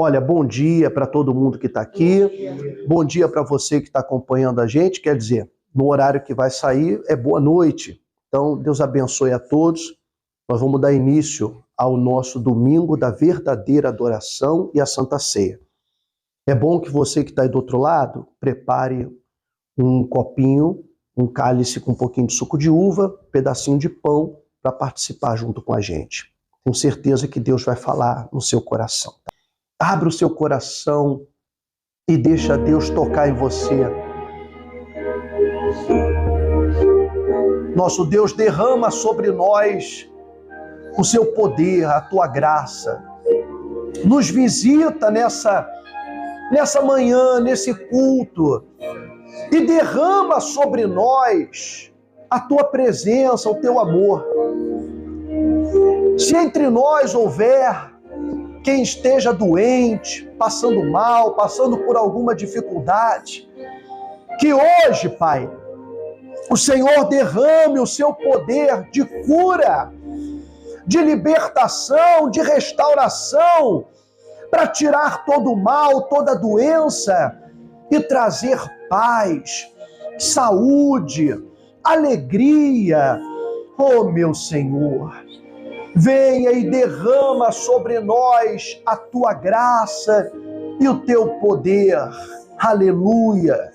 Olha, bom dia para todo mundo que está aqui. Bom dia para você que está acompanhando a gente. Quer dizer, no horário que vai sair é boa noite. Então, Deus abençoe a todos. Nós vamos dar início ao nosso domingo da verdadeira adoração e a Santa Ceia. É bom que você que está aí do outro lado prepare um copinho, um cálice com um pouquinho de suco de uva, um pedacinho de pão para participar junto com a gente. Tenho certeza que Deus vai falar no seu coração. Abra o seu coração e deixa Deus tocar em você. Nosso Deus, derrama sobre nós o seu poder, a tua graça. Nos visita nessa manhã, nesse culto, e derrama sobre nós a tua presença, o teu amor. Se entre nós houver quem esteja doente, passando mal, passando por alguma dificuldade, que hoje, Pai, o Senhor derrame o seu poder de cura, de libertação, de restauração, para tirar todo o mal, toda a doença e trazer paz, saúde, alegria. Oh, meu Senhor, venha e derrama sobre nós a tua graça e o teu poder. Aleluia.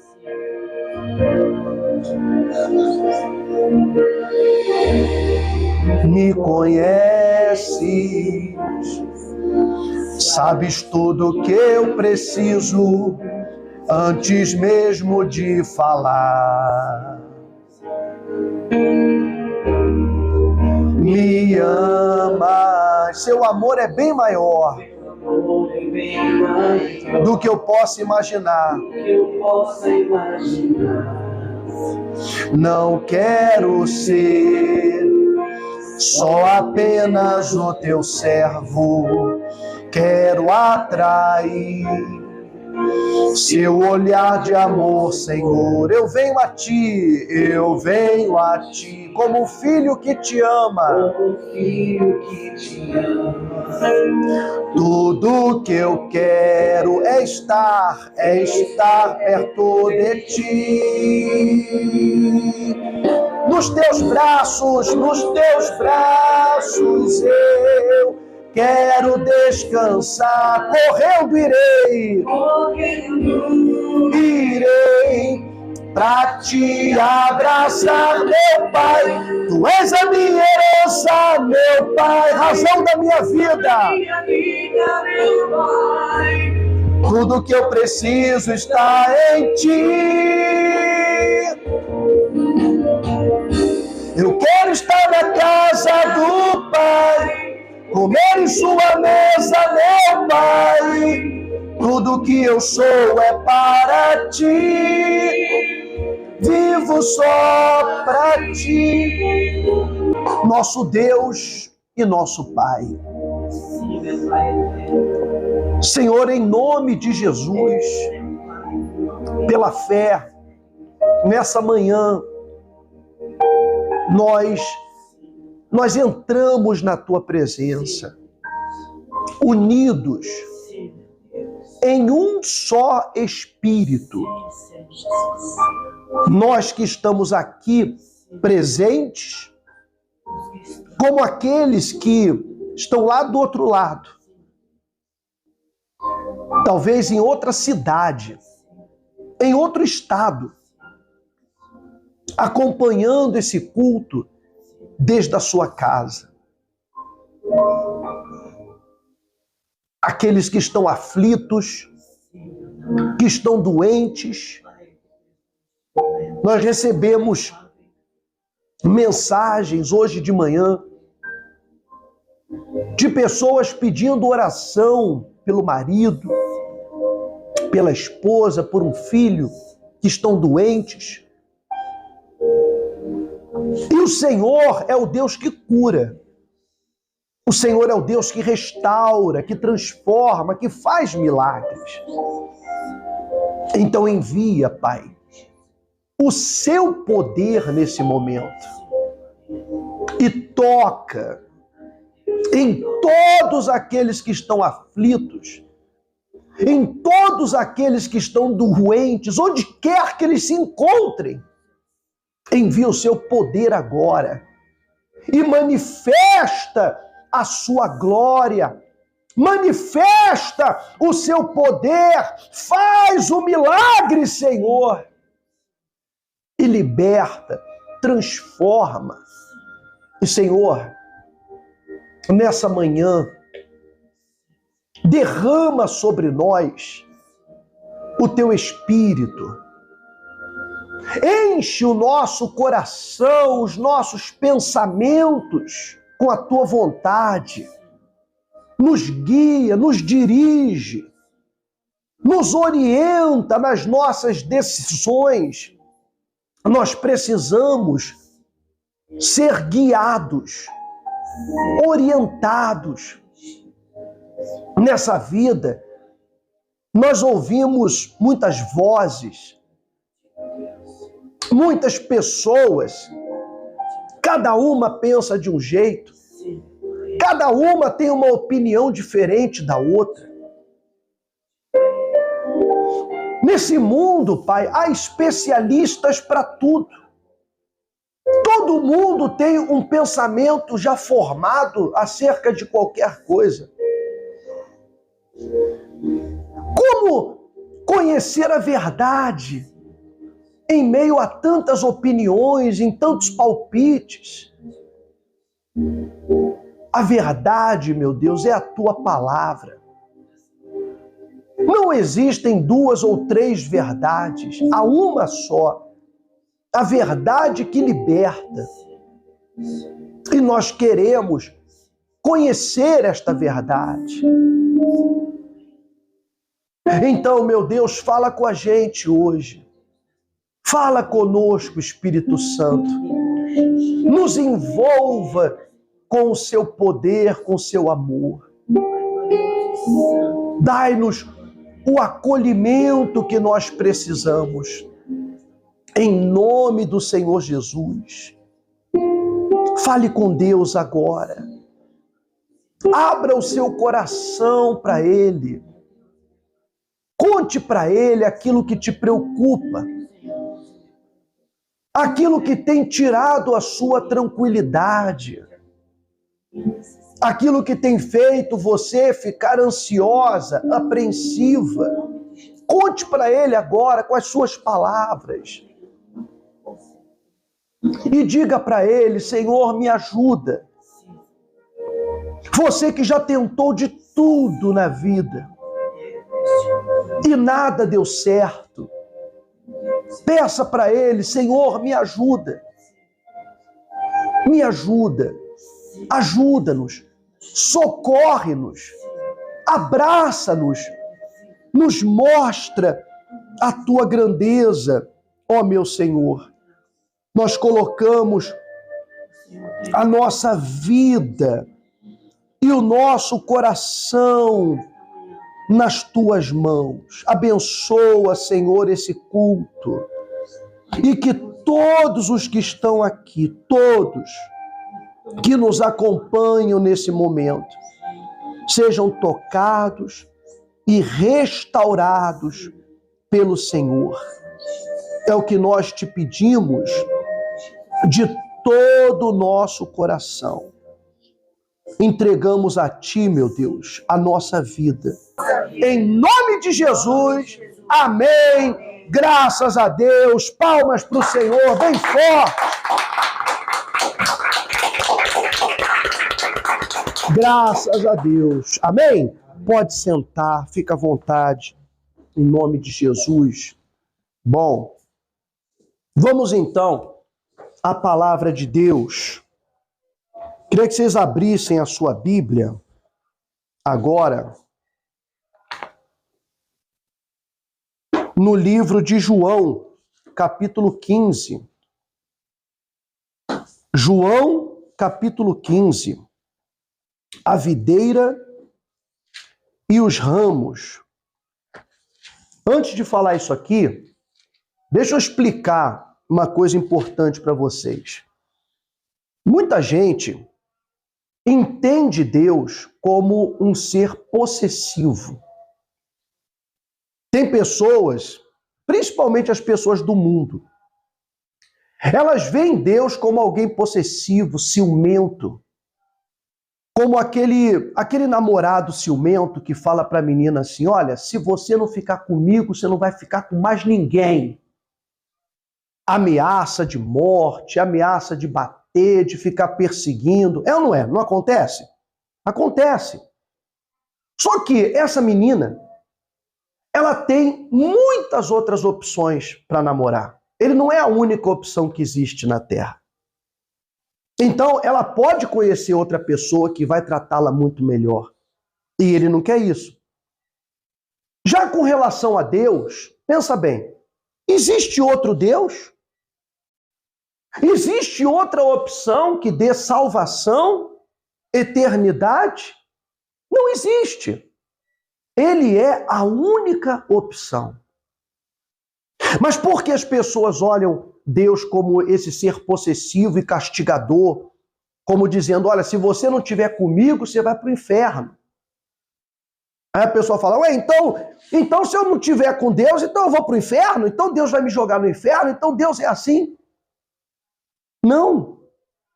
Me conheces, sabes tudo que eu preciso antes mesmo de falar. Me amas, seu amor é bem maior do que eu possa imaginar. Não quero ser só apenas o teu servo, quero atrair seu olhar de amor, Senhor. Eu venho a ti, como um filho que te ama. Tudo que eu quero é estar perto de ti. Nos teus braços eu quero descansar, correndo irei pra te abraçar, meu Pai. Tu és a minha herança, meu Pai, razão da minha vida. Tudo que eu preciso está em ti. Eu quero estar na casa do Pai, comer em sua mesa, meu Pai. Tudo que eu sou é para ti, vivo só para ti, nosso Deus e nosso Pai. Senhor, em nome de Jesus, pela fé, nessa manhã, nós entramos na tua presença, unidos em um só Espírito. Nós que estamos aqui presentes, como aqueles que estão lá do outro lado, talvez em outra cidade, em outro estado, acompanhando esse culto desde a sua casa. Aqueles que estão aflitos, que estão doentes. Nós recebemos mensagens hoje de manhã de pessoas pedindo oração pelo marido, pela esposa, por um filho, que estão doentes. E o Senhor é o Deus que cura. O Senhor é o Deus que restaura, que transforma, que faz milagres. Então envia, Pai, o seu poder nesse momento e toca em todos aqueles que estão aflitos, em todos aqueles que estão doentes, onde quer que eles se encontrem. Envia o seu poder agora e manifesta a sua glória, manifesta o seu poder, faz o milagre, Senhor, e liberta, transforma. E, Senhor, nessa manhã, derrama sobre nós o teu Espírito. Enche o nosso coração, os nossos pensamentos com a tua vontade. Nos guia, nos dirige, nos orienta nas nossas decisões. Nós precisamos ser guiados, orientados. Nessa vida, nós ouvimos muitas vozes, muitas pessoas, cada uma pensa de um jeito, cada uma tem uma opinião diferente da outra. Nesse mundo, Pai, há especialistas para tudo. Todo mundo tem um pensamento já formado acerca de qualquer coisa. Como conhecer a verdade em meio a tantas opiniões, em tantos palpites? A verdade, meu Deus, é a tua palavra. Não existem duas ou três verdades, há uma só. A verdade que liberta. E nós queremos conhecer esta verdade. Então, meu Deus, fala com a gente hoje. Fala conosco, Espírito Santo. Nos envolva com o seu poder, com o seu amor. Dai-nos o acolhimento que nós precisamos. Em nome do Senhor Jesus. Fale com Deus agora. Abra o seu coração para Ele. Conte para Ele aquilo que te preocupa. Aquilo que tem tirado a sua tranquilidade. Aquilo que tem feito você ficar ansiosa, apreensiva. Conte para Ele agora com as suas palavras. E diga para Ele: Senhor, me ajuda. Você que já tentou de tudo na vida e nada deu certo, peça para Ele: Senhor, me ajuda. Me ajuda. Ajuda-nos. Socorre-nos. Abraça-nos. Nos mostra a tua grandeza, ó meu Senhor. Nós colocamos a nossa vida e o nosso coração nas tuas mãos. Abençoa, Senhor, esse culto. E que todos os que estão aqui, todos que nos acompanham nesse momento, sejam tocados e restaurados pelo Senhor. É o que nós te pedimos de todo o nosso coração. Entregamos a Ti, meu Deus, a nossa vida. Em nome de Jesus, amém. Graças a Deus. Palmas para o Senhor, bem forte. Graças a Deus. Amém? Pode sentar, fica à vontade. Em nome de Jesus. Bom, vamos então à palavra de Deus. Queria que vocês abrissem a sua Bíblia agora no livro de João, capítulo 15. João, capítulo 15. A videira e os ramos. Antes de falar isso aqui, deixa eu explicar uma coisa importante para vocês. Muita gente entende Deus como um ser possessivo. Tem pessoas, principalmente as pessoas do mundo, elas veem Deus como alguém possessivo, ciumento, como aquele namorado ciumento que fala para a menina assim, olha, se você não ficar comigo, você não vai ficar com mais ninguém. Ameaça de morte, ameaça de bater, de ficar perseguindo. É ou não é? Não acontece? Acontece. Só que essa menina, ela tem muitas outras opções para namorar. Ele não é a única opção que existe na Terra. Então, ela pode conhecer outra pessoa que vai tratá-la muito melhor. E ele não quer isso. Já com relação a Deus, pensa bem, existe outro Deus? Existe outra opção que dê salvação, eternidade? Não existe. Ele é a única opção. Mas por que as pessoas olham Deus como esse ser possessivo e castigador, como dizendo, olha, se você não estiver comigo, você vai para o inferno? Aí a pessoa fala, ué, então se eu não estiver com Deus, então eu vou para o inferno? Então Deus vai me jogar no inferno? Então Deus é assim? Não.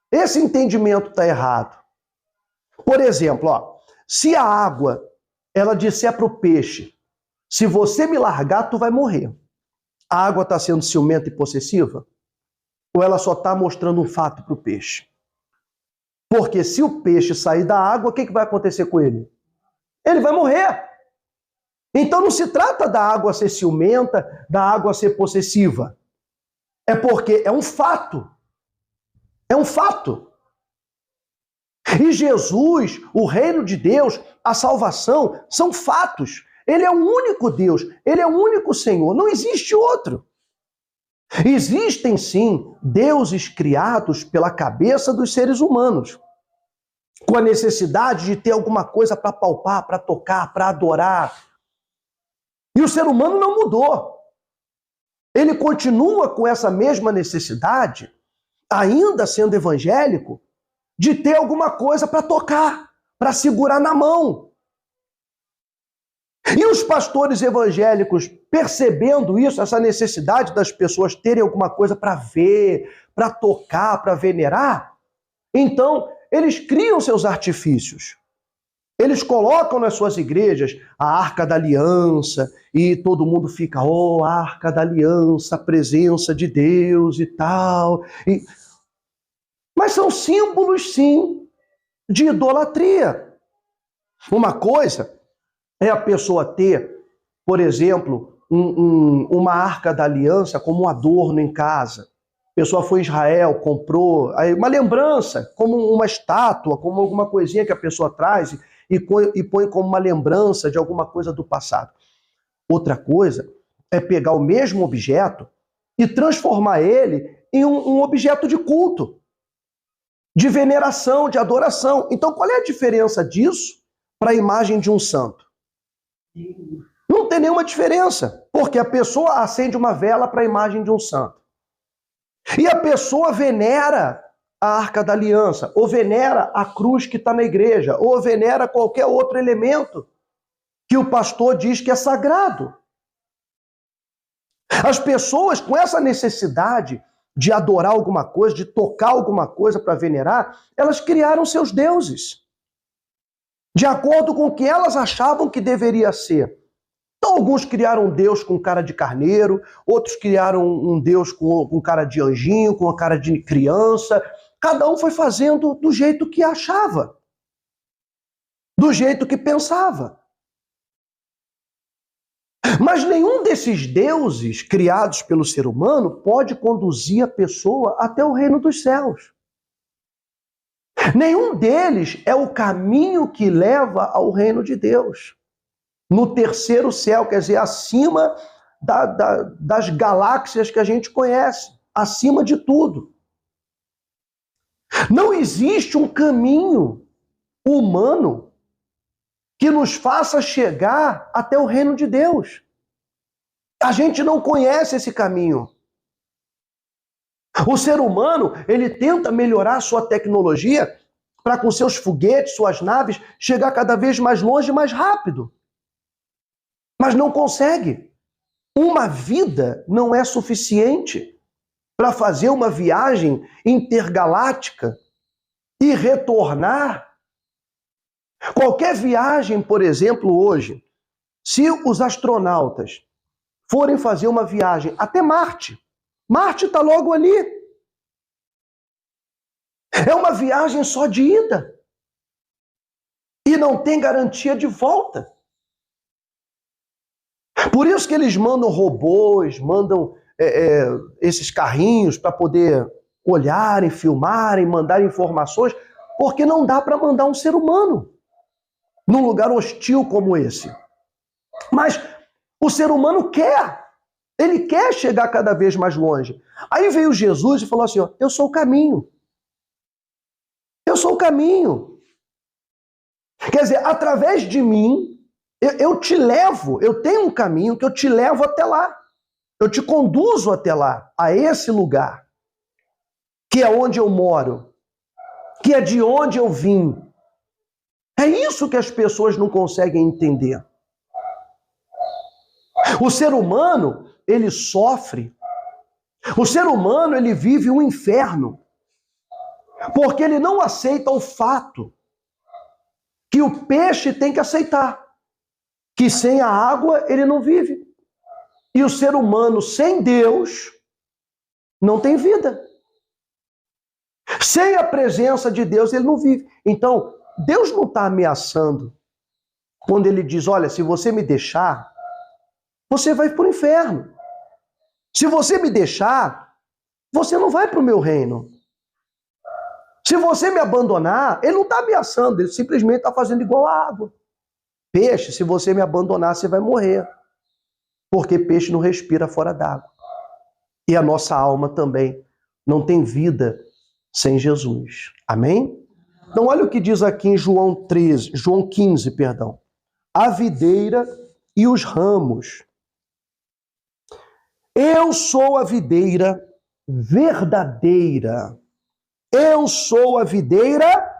Esse entendimento está errado. Por exemplo, se a água, ela disser para o peixe, se você me largar, tu vai morrer. A água está sendo ciumenta e possessiva? Ou ela só está mostrando um fato para o peixe? Porque se o peixe sair da água, o que vai acontecer com ele? Ele vai morrer. Então não se trata da água ser ciumenta, da água ser possessiva. É porque é um fato. É um fato. E Jesus, o reino de Deus, a salvação, são fatos. Ele é o único Deus, ele é o único Senhor, não existe outro. Existem sim deuses criados pela cabeça dos seres humanos, com a necessidade de ter alguma coisa para palpar, para tocar, para adorar. E o ser humano não mudou. Ele continua com essa mesma necessidade, ainda sendo evangélico, de ter alguma coisa para tocar, para segurar na mão. E os pastores evangélicos, percebendo isso, essa necessidade das pessoas terem alguma coisa para ver, para tocar, para venerar, então eles criam seus artifícios. Eles colocam nas suas igrejas a Arca da Aliança e todo mundo fica, a Arca da Aliança, a presença de Deus e tal. Mas são símbolos, sim, de idolatria. Uma coisa é a pessoa ter, por exemplo, uma Arca da Aliança como um adorno em casa. A pessoa foi a Israel, comprou uma lembrança, como uma estátua, como alguma coisinha que a pessoa traz e põe como uma lembrança de alguma coisa do passado. Outra coisa é pegar o mesmo objeto e transformar ele em um objeto de culto, de veneração, de adoração. Então, qual é a diferença disso para a imagem de um santo? Não tem nenhuma diferença, porque a pessoa acende uma vela para a imagem de um santo. E a pessoa venera a Arca da Aliança, ou venera a cruz que está na igreja, ou venera qualquer outro elemento que o pastor diz que é sagrado. As pessoas com essa necessidade de adorar alguma coisa, de tocar alguma coisa para venerar, elas criaram seus deuses, de acordo com o que elas achavam que deveria ser. Então, alguns criaram um Deus com cara de carneiro, outros criaram um Deus com cara de anjinho, com a cara de criança. Cada um foi fazendo do jeito que achava, do jeito que pensava. Mas nenhum desses deuses criados pelo ser humano pode conduzir a pessoa até o reino dos céus. Nenhum deles é o caminho que leva ao reino de Deus. No terceiro céu, quer dizer, acima das galáxias que a gente conhece, acima de tudo. Não existe um caminho humano que nos faça chegar até o reino de Deus. A gente não conhece esse caminho. O ser humano, ele tenta melhorar sua tecnologia para com seus foguetes, suas naves, chegar cada vez mais longe e mais rápido. Mas não consegue. Uma vida não é suficiente para fazer uma viagem intergaláctica e retornar. Qualquer viagem, por exemplo, hoje, se os astronautas forem fazer uma viagem até Marte, Marte está logo ali. É uma viagem só de ida. E não tem garantia de volta. Por isso que eles mandam robôs, mandam esses carrinhos para poder olharem, filmarem, mandarem informações, porque não dá para mandar um ser humano num lugar hostil como esse. Mas o ser humano quer. Ele quer chegar cada vez mais longe. Aí veio Jesus e falou assim, ó, eu sou o caminho. Eu sou o caminho. Quer dizer, através de mim, eu te levo, eu tenho um caminho que eu te levo até lá. Eu te conduzo até lá, a esse lugar, que é onde eu moro, que é de onde eu vim. É isso que as pessoas não conseguem entender. O ser humano, ele sofre. O ser humano, ele vive um inferno. Porque ele não aceita o fato que o peixe tem que aceitar. Que sem a água ele não vive. E o ser humano sem Deus não tem vida. Sem a presença de Deus ele não vive. Então, Deus não está ameaçando quando ele diz, olha, se você me deixar, você vai para o inferno. Se você me deixar, você não vai para o meu reino. Se você me abandonar, ele não está ameaçando, ele simplesmente está fazendo igual a água. Peixe, se você me abandonar, você vai morrer. Porque peixe não respira fora d'água. E a nossa alma também não tem vida sem Jesus. Amém? Então olha o que diz aqui em João 15, perdão. A videira e os ramos. Eu sou a videira verdadeira. Eu sou a videira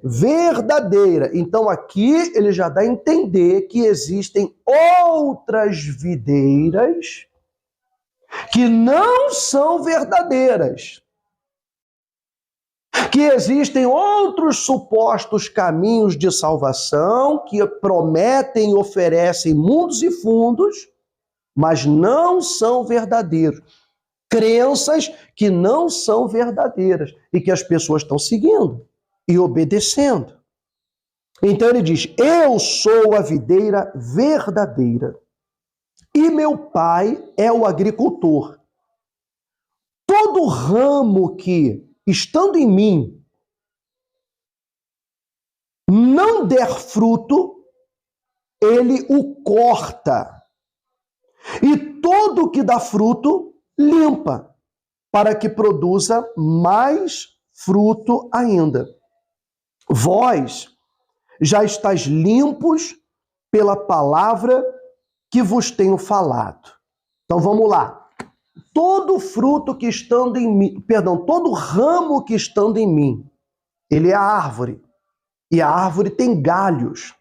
verdadeira. Então aqui ele já dá a entender que existem outras videiras que não são verdadeiras. Que existem outros supostos caminhos de salvação que prometem e oferecem mundos e fundos, mas não são verdadeiros. Crenças que não são verdadeiras e que as pessoas estão seguindo e obedecendo. Então ele diz, eu sou a videira verdadeira e meu pai é o agricultor. Todo ramo que, estando em mim, não der fruto, ele o corta. E todo que dá fruto, limpa, para que produza mais fruto ainda. Vós já estáis limpos pela palavra que vos tenho falado. Então vamos lá. Todo fruto que estando em mim, todo ramo que estando em mim, ele é a árvore. E a árvore tem galhos.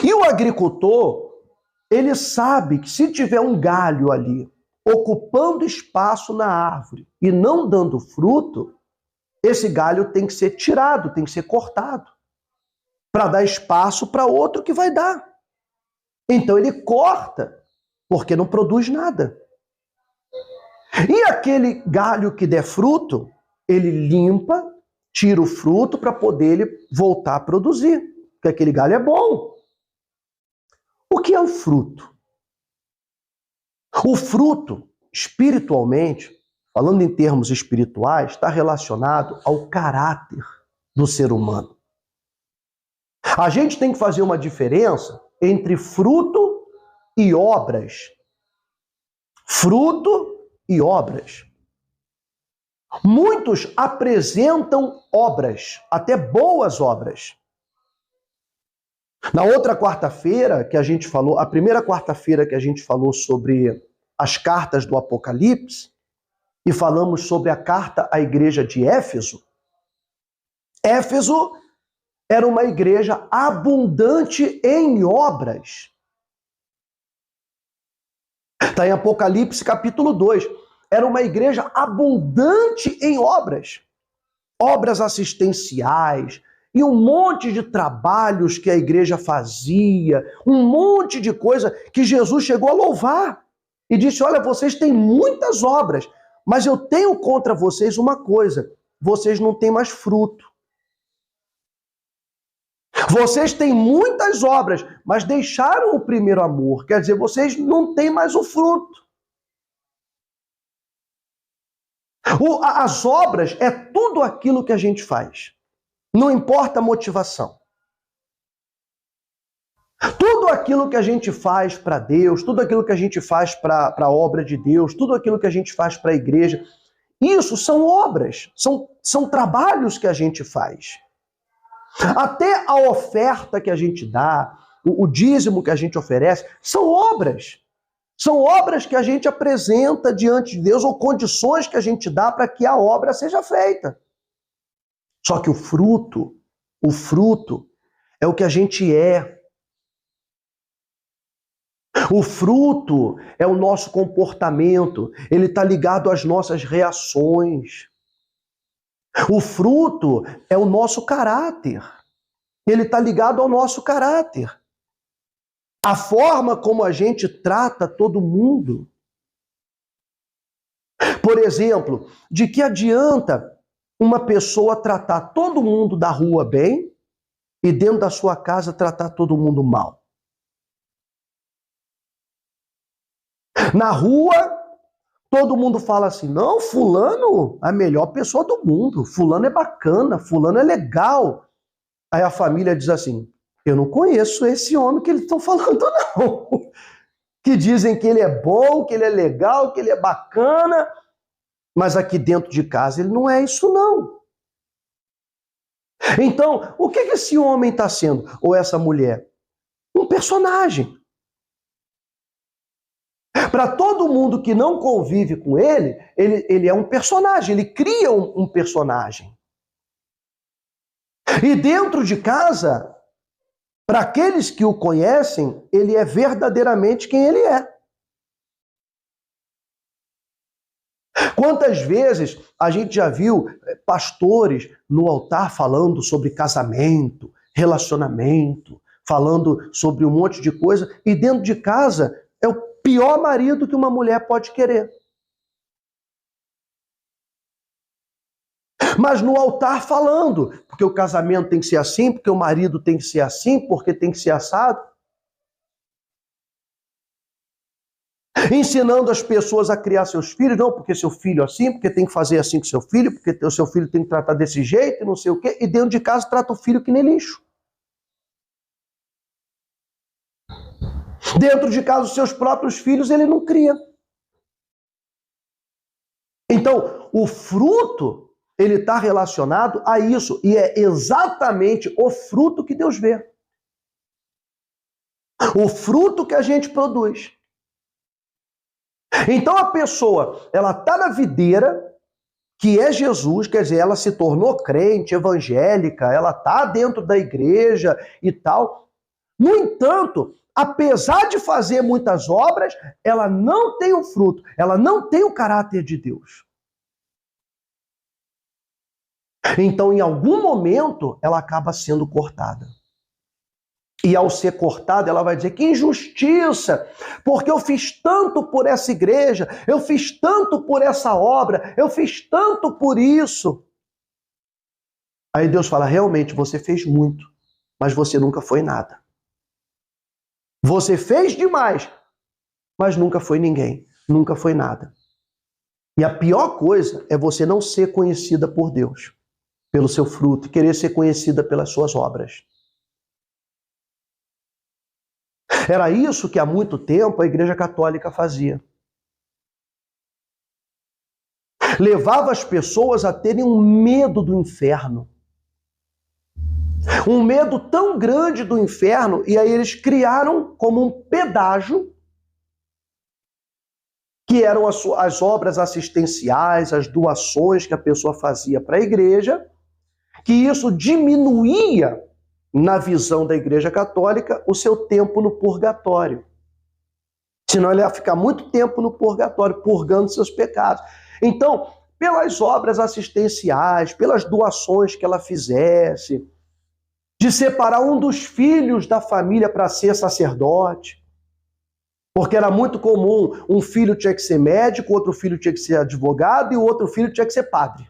E o agricultor, ele sabe que se tiver um galho ali, ocupando espaço na árvore e não dando fruto, esse galho tem que ser tirado, tem que ser cortado, para dar espaço para outro que vai dar. Então ele corta, porque não produz nada. E aquele galho que der fruto, ele limpa, tira o fruto para poder ele voltar a produzir, porque aquele galho é bom. O que é o fruto? O fruto, espiritualmente, falando em termos espirituais, está relacionado ao caráter do ser humano. A gente tem que fazer uma diferença entre fruto e obras. Fruto e obras. Muitos apresentam obras, até boas obras. Na outra quarta-feira que a gente falou, a primeira quarta-feira que a gente falou sobre as cartas do Apocalipse, e falamos sobre a carta à igreja de Éfeso, Éfeso era uma igreja abundante em obras. Está em Apocalipse capítulo 2. Era uma igreja abundante em obras. Obras assistenciais, e um monte de trabalhos que a igreja fazia, um monte de coisa que Jesus chegou a louvar. E disse, olha, vocês têm muitas obras, mas eu tenho contra vocês uma coisa, vocês não têm mais fruto. Vocês têm muitas obras, mas deixaram o primeiro amor. Quer dizer, vocês não têm mais o fruto. As obras é tudo aquilo que a gente faz. Não importa a motivação. Tudo aquilo que a gente faz para Deus, tudo aquilo que a gente faz para a obra de Deus, tudo aquilo que a gente faz para a igreja, isso são obras, são trabalhos que a gente faz. Até a oferta que a gente dá, o dízimo que a gente oferece, são obras. São obras que a gente apresenta diante de Deus ou condições que a gente dá para que a obra seja feita. Só que o fruto é o que a gente é. O fruto é o nosso comportamento, ele está ligado às nossas reações. O fruto é o nosso caráter, ele está ligado ao nosso caráter. A forma como a gente trata todo mundo. Por exemplo, de que adianta uma pessoa tratar todo mundo da rua bem e dentro da sua casa tratar todo mundo mal? Na rua, todo mundo fala assim, não, fulano é a melhor pessoa do mundo, fulano é bacana, fulano é legal. Aí a família diz assim, eu não conheço esse homem que eles estão falando não. Que dizem que ele é bom, que ele é legal, que ele é bacana, mas aqui dentro de casa ele não é isso não. Então, o que esse homem está sendo, ou essa mulher? Um personagem. Para todo mundo que não convive com ele é um personagem, ele cria um personagem. E dentro de casa, para aqueles que o conhecem, ele é verdadeiramente quem ele é. Quantas vezes a gente já viu pastores no altar falando sobre casamento, relacionamento, falando sobre um monte de coisa, e dentro de casa é o pior marido que uma mulher pode querer. Mas no altar falando, porque o casamento tem que ser assim, porque o marido tem que ser assim, porque tem que ser assado. Ensinando as pessoas a criar seus filhos, não, porque seu filho é assim, porque tem que fazer assim com seu filho, porque o seu filho tem que tratar desse jeito, não sei o quê, e dentro de casa trata o filho que nem lixo. Dentro de casa, os seus próprios filhos ele não cria. Então, o fruto, ele está relacionado a isso, e é exatamente o fruto que Deus vê. O fruto que a gente produz. Então a pessoa, ela está na videira, que é Jesus, quer dizer, ela se tornou crente, evangélica, ela está dentro da igreja e tal. No entanto, apesar de fazer muitas obras, ela não tem o fruto, ela não tem o caráter de Deus. Então, em algum momento, ela acaba sendo cortada. E ao ser cortada, ela vai dizer, que injustiça, porque eu fiz tanto por essa igreja, eu fiz tanto por essa obra, eu fiz tanto por isso. Aí Deus fala, realmente, você fez muito, mas você nunca foi nada. Você fez demais, mas nunca foi ninguém, nunca foi nada. E a pior coisa é você não ser conhecida por Deus, pelo seu fruto, e querer ser conhecida pelas suas obras. Era isso que há muito tempo a Igreja Católica fazia. Levava as pessoas a terem um medo do inferno. Um medo tão grande do inferno, e aí eles criaram como um pedágio, que eram as obras assistenciais, as doações que a pessoa fazia para a igreja, que isso diminuía, na visão da Igreja Católica, o seu tempo no purgatório. Senão ele ia ficar muito tempo no purgatório, purgando seus pecados. Então, pelas obras assistenciais, pelas doações que ela fizesse, de separar um dos filhos da família para ser sacerdote, porque era muito comum, um filho tinha que ser médico, outro filho tinha que ser advogado e o outro filho tinha que ser padre.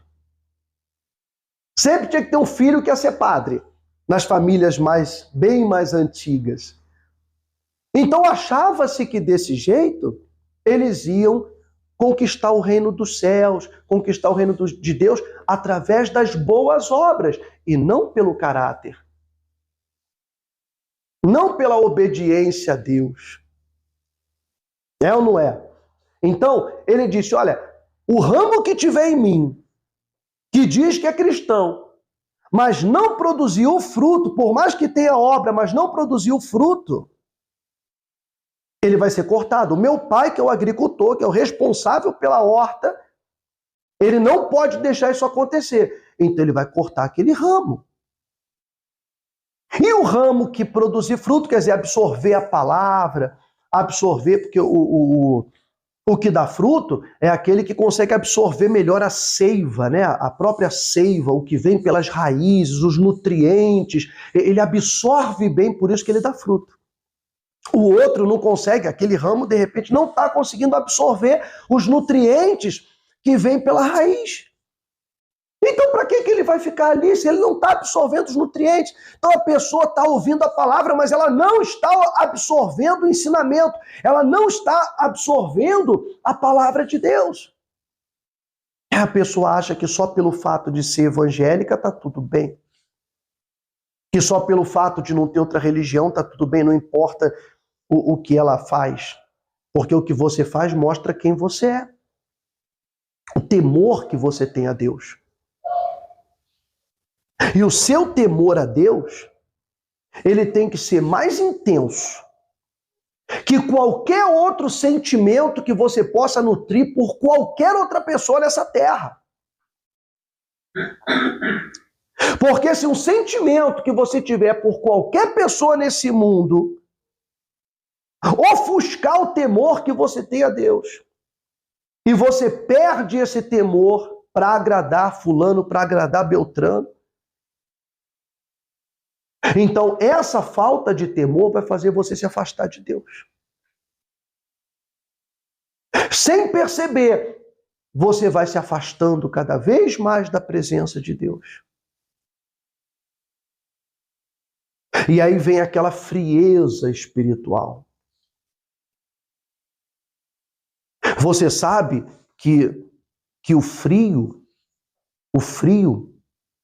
Sempre tinha que ter um filho que ia ser padre, nas famílias bem mais antigas. Então achava-se que desse jeito eles iam conquistar o reino dos céus, conquistar o reino de Deus através das boas obras e não pelo caráter. Não pela obediência a Deus. É ou não é? Então, ele disse, olha, o ramo que tiver em mim, que diz que é cristão, mas não produziu fruto, por mais que tenha obra, mas não produziu fruto, ele vai ser cortado. O meu pai, que é o agricultor, que é o responsável pela horta, ele não pode deixar isso acontecer. Então ele vai cortar aquele ramo. E o ramo que produzir fruto, quer dizer, absorver a palavra, absorver, porque o que dá fruto é aquele que consegue absorver melhor a seiva, né? A própria seiva, o que vem pelas raízes, os nutrientes, ele absorve bem, por isso que ele dá fruto. O outro não consegue, aquele ramo, de repente, não está conseguindo absorver os nutrientes que vêm pela raiz. Então, para que ele vai ficar ali se ele não está absorvendo os nutrientes? Então, a pessoa está ouvindo a palavra, mas ela não está absorvendo o ensinamento. Ela não está absorvendo a palavra de Deus. A pessoa acha que só pelo fato de ser evangélica está tudo bem. Que só pelo fato de não ter outra religião está tudo bem, não importa o que ela faz. Porque o que você faz mostra quem você é. O temor que você tem a Deus. E o seu temor a Deus, ele tem que ser mais intenso que qualquer outro sentimento que você possa nutrir por qualquer outra pessoa nessa terra. Porque se um sentimento que você tiver por qualquer pessoa nesse mundo ofuscar o temor que você tem a Deus, e você perde esse temor para agradar fulano, para agradar Beltrano, então essa falta de temor vai fazer você se afastar de Deus. Sem perceber, você vai se afastando cada vez mais da presença de Deus. E aí vem aquela frieza espiritual. Você sabe que o frio,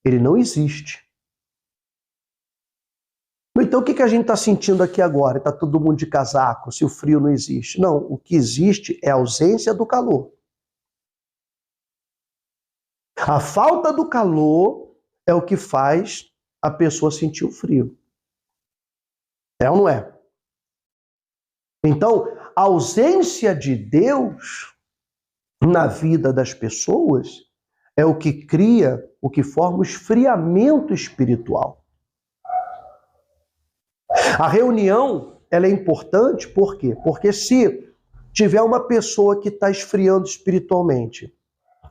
ele não existe. Então o que a gente está sentindo aqui agora? Está todo mundo de casaco, se o frio não existe. Não, o que existe é a ausência do calor. A falta do calor é o que faz a pessoa sentir o frio. É ou não é? Então, a ausência de Deus na vida das pessoas é o que cria, o que forma o esfriamento espiritual. A reunião, ela é importante, por quê? Porque se tiver uma pessoa que está esfriando espiritualmente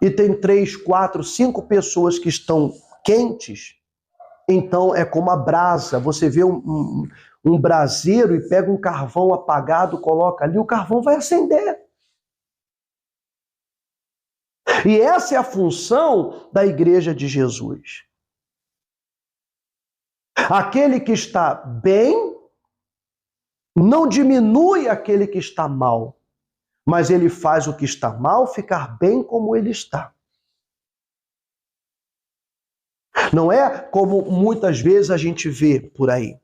e tem 3, 4, 5 pessoas que estão quentes, então é como a brasa. Você vê um braseiro e pega um carvão apagado, coloca ali, o carvão vai acender. E essa é a função da igreja de Jesus. Aquele que está bem não diminui aquele que está mal, mas ele faz o que está mal ficar bem como ele está. Não é como muitas vezes a gente vê por aí,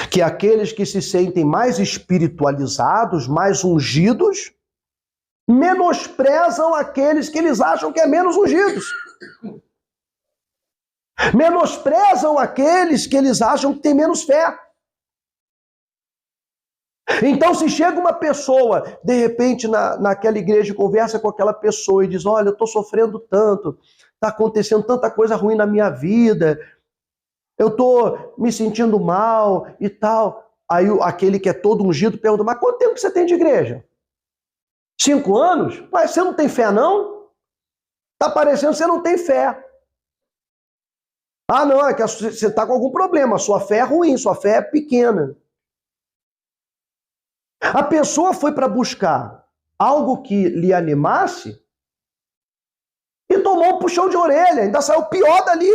que aqueles que se sentem mais espiritualizados, mais ungidos, menosprezam aqueles que eles acham que é menos ungidos. Menosprezam aqueles que eles acham que têm menos fé. Então, se chega uma pessoa, de repente, naquela igreja, conversa com aquela pessoa e diz, olha, eu estou sofrendo tanto, está acontecendo tanta coisa ruim na minha vida, eu estou me sentindo mal e tal. Aí aquele que é todo ungido pergunta, mas quanto tempo que você tem de igreja? 5 anos? Mas você não tem fé, não? Tá parecendo que você não tem fé. Ah, não, é que você está com algum problema, a sua fé é ruim, sua fé é pequena. A pessoa foi para buscar algo que lhe animasse e tomou um puxão de orelha, ainda saiu pior dali.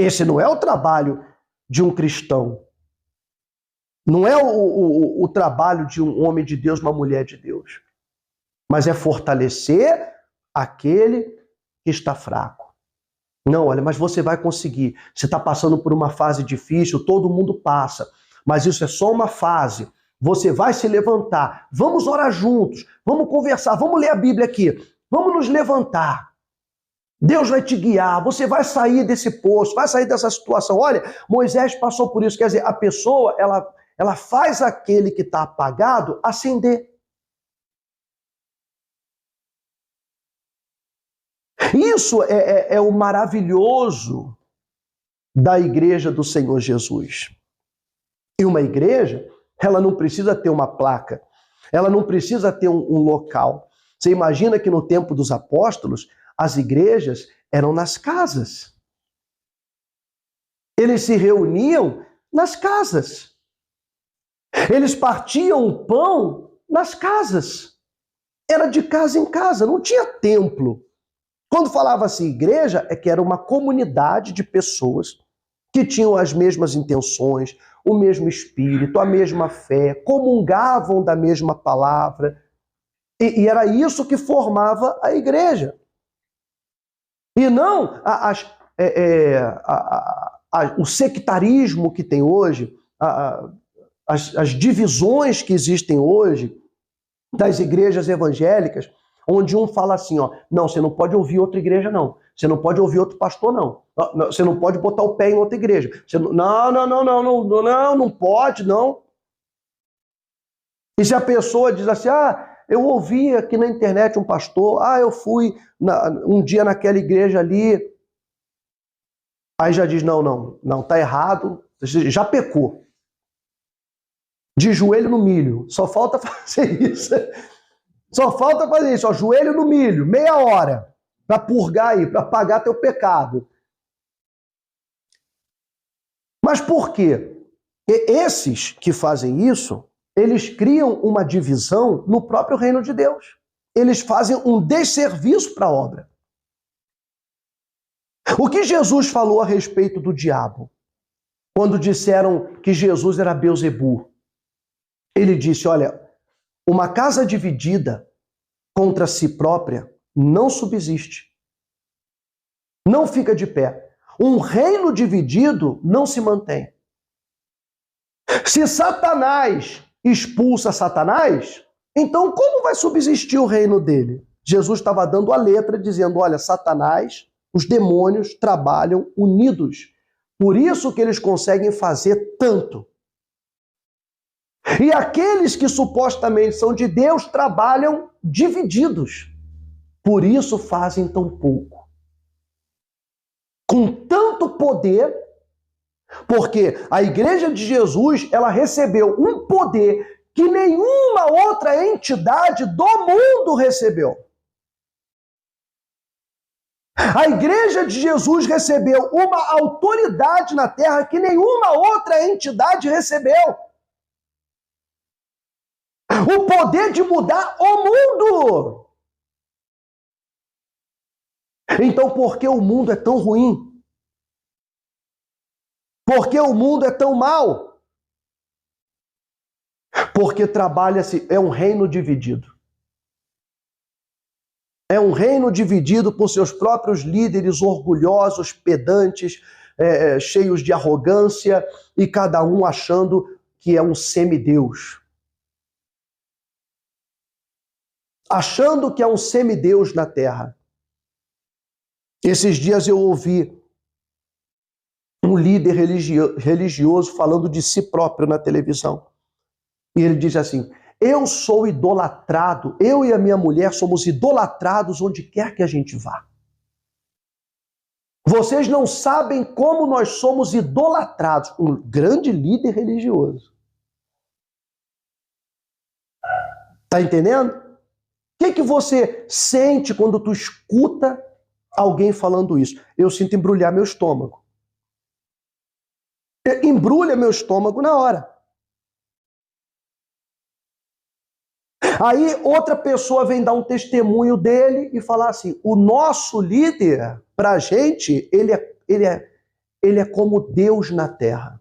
Esse não é o trabalho de um cristão. Não é o trabalho de um homem de Deus, uma mulher de Deus. Mas é fortalecer aquele que está fraco. Não, olha, mas você vai conseguir. Você está passando por uma fase difícil, todo mundo passa. Mas isso é só uma fase. Você vai se levantar. Vamos orar juntos. Vamos conversar. Vamos ler a Bíblia aqui. Vamos nos levantar. Deus vai te guiar. Você vai sair desse poço, vai sair dessa situação. Olha, Moisés passou por isso. Quer dizer, a pessoa, ela faz aquele que está apagado acender. Isso é o maravilhoso da igreja do Senhor Jesus. E uma igreja, ela não precisa ter uma placa, ela não precisa ter um local. Você imagina que no tempo dos apóstolos, as igrejas eram nas casas. Eles se reuniam nas casas. Eles partiam o pão nas casas. Era de casa em casa, não tinha templo. Quando falava-se igreja, é que era uma comunidade de pessoas que tinham as mesmas intenções, o mesmo espírito, a mesma fé, comungavam da mesma palavra. E era isso que formava a igreja. E não o sectarismo que tem hoje, as divisões que existem hoje das igrejas evangélicas, onde um fala assim, ó, não, você não pode ouvir outra igreja, não. Você não pode ouvir outro pastor, não. Você não pode botar o pé em outra igreja. Não pode, não. E se a pessoa diz assim, eu ouvi aqui na internet um pastor, eu fui um dia naquela igreja ali, aí já diz, não, tá errado, já pecou. De joelho no milho, só falta fazer isso. Só falta fazer isso, ó, joelho no milho, meia hora, para purgar aí, para pagar teu pecado. Mas por quê? Esses que fazem isso, eles criam uma divisão no próprio reino de Deus. Eles fazem um desserviço para a obra. O que Jesus falou a respeito do diabo? Quando disseram que Jesus era Beelzebu. Ele disse, olha, uma casa dividida contra si própria não subsiste. Não fica de pé. Um reino dividido não se mantém. Se Satanás expulsa Satanás, então como vai subsistir o reino dele? Jesus estava dando a letra dizendo, olha, Satanás, os demônios trabalham unidos. Por isso que eles conseguem fazer tanto. E aqueles que supostamente são de Deus trabalham divididos. Por isso fazem tão pouco. Com tanto poder, porque a igreja de Jesus, ela recebeu um poder que nenhuma outra entidade do mundo recebeu. A igreja de Jesus recebeu uma autoridade na terra que nenhuma outra entidade recebeu. O poder de mudar o mundo. Então, por que o mundo é tão ruim? Por que o mundo é tão mau? Porque trabalha-se, é um reino dividido. É um reino dividido por seus próprios líderes orgulhosos, pedantes, cheios de arrogância, e cada um achando que é um semideus. Achando que é um semideus na terra. Esses dias eu ouvi um líder religioso falando de si próprio na televisão. E ele diz assim, eu sou idolatrado, eu e a minha mulher somos idolatrados onde quer que a gente vá. Vocês não sabem como nós somos idolatrados. Um grande líder religioso. Tá entendendo? O que você sente quando tu escuta alguém falando isso? Eu sinto embrulhar meu estômago. Embrulha meu estômago na hora. Aí outra pessoa vem dar um testemunho dele e falar assim, o nosso líder, pra gente, ele é como Deus na terra.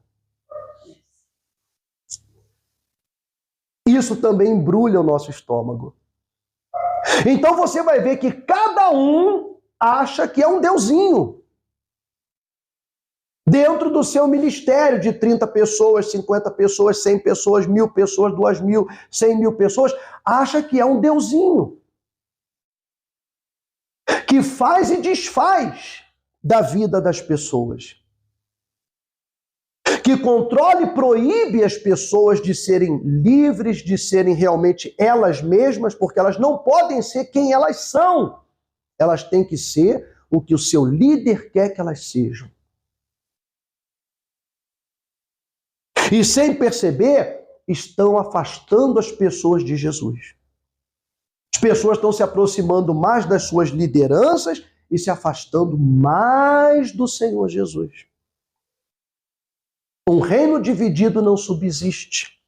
Isso também embrulha o nosso estômago. Então você vai ver que cada um acha que é um deusinho. Dentro do seu ministério de 30 pessoas, 50 pessoas, 100 pessoas, 1000 pessoas, 2000, 100.000 pessoas, acha que é um deusinho. Que faz e desfaz da vida das pessoas. Que controla e proíbe as pessoas de serem livres, de serem realmente elas mesmas, porque elas não podem ser quem elas são. Elas têm que ser o que o seu líder quer que elas sejam. E sem perceber, estão afastando as pessoas de Jesus. As pessoas estão se aproximando mais das suas lideranças e se afastando mais do Senhor Jesus. Um reino dividido não subsiste.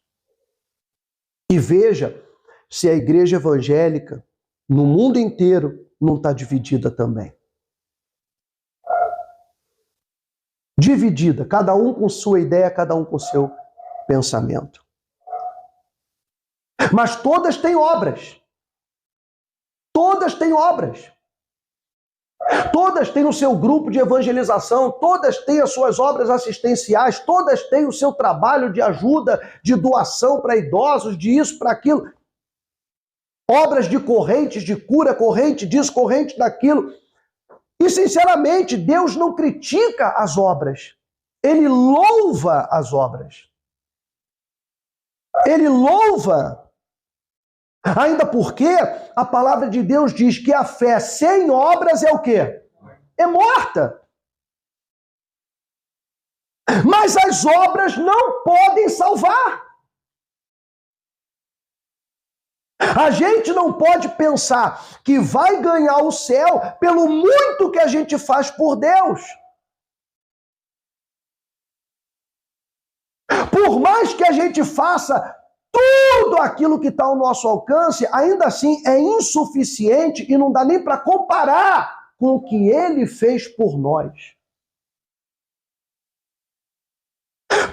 E veja se a igreja evangélica no mundo inteiro não está dividida também. Dividida, cada um com sua ideia, cada um com seu pensamento. Mas todas têm obras. Todas têm obras. Todas têm o seu grupo de evangelização, todas têm as suas obras assistenciais, todas têm o seu trabalho de ajuda, de doação para idosos, de isso, para aquilo. Obras de correntes, de cura, corrente disso, corrente daquilo. E, sinceramente, Deus não critica as obras. Ele louva as obras. Ele louva. Ainda porque a palavra de Deus diz que a fé sem obras é o quê? É morta. Mas as obras não podem salvar. A gente não pode pensar que vai ganhar o céu pelo muito que a gente faz por Deus. Por mais que a gente faça tudo aquilo que está ao nosso alcance, ainda assim é insuficiente e não dá nem para comparar com o que Ele fez por nós.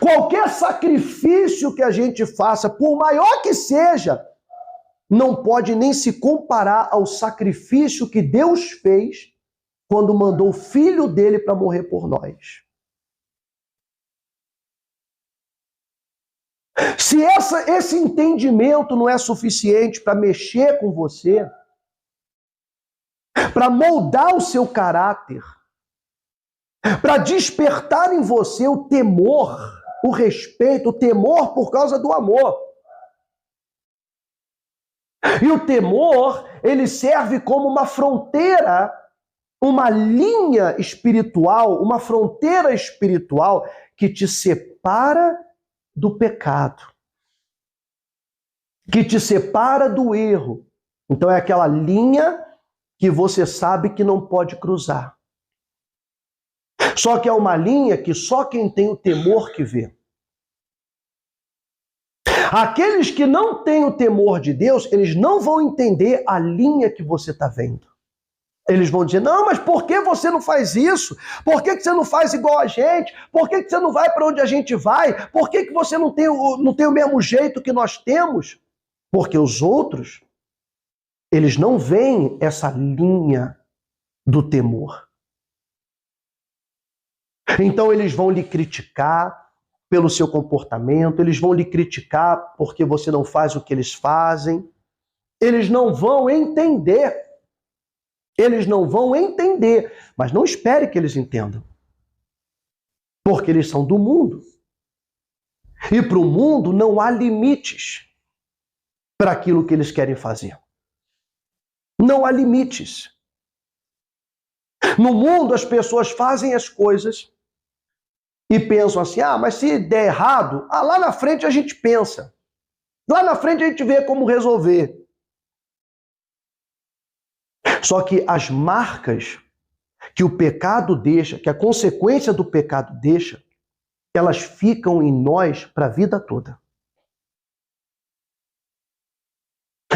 Qualquer sacrifício que a gente faça, por maior que seja, não pode nem se comparar ao sacrifício que Deus fez quando mandou o Filho dele para morrer por nós. Se esse entendimento não é suficiente para mexer com você, para moldar o seu caráter, para despertar em você o temor, o respeito, o temor por causa do amor. E o temor, ele serve como uma fronteira, uma linha espiritual, uma fronteira espiritual que te separa do pecado, que te separa do erro. Então é aquela linha que você sabe que não pode cruzar. Só que é uma linha que só quem tem o temor que vê. Aqueles que não têm o temor de Deus, eles não vão entender a linha que você está vendo. Eles vão dizer, não, mas por que você não faz isso? Por que você não faz igual a gente? Por que você não vai para onde a gente vai? Por que você não tem o mesmo jeito que nós temos? Porque os outros, eles não veem essa linha do temor. Então eles vão lhe criticar pelo seu comportamento, eles vão lhe criticar porque você não faz o que eles fazem. Eles não vão entender. Eles não vão entender, mas não espere que eles entendam. Porque eles são do mundo. E para o mundo não há limites para aquilo que eles querem fazer. Não há limites. No mundo, as pessoas fazem as coisas e pensam assim, mas se der errado, lá na frente a gente pensa. Lá na frente a gente vê como resolver. Só que as marcas que o pecado deixa, que a consequência do pecado deixa, elas ficam em nós para a vida toda.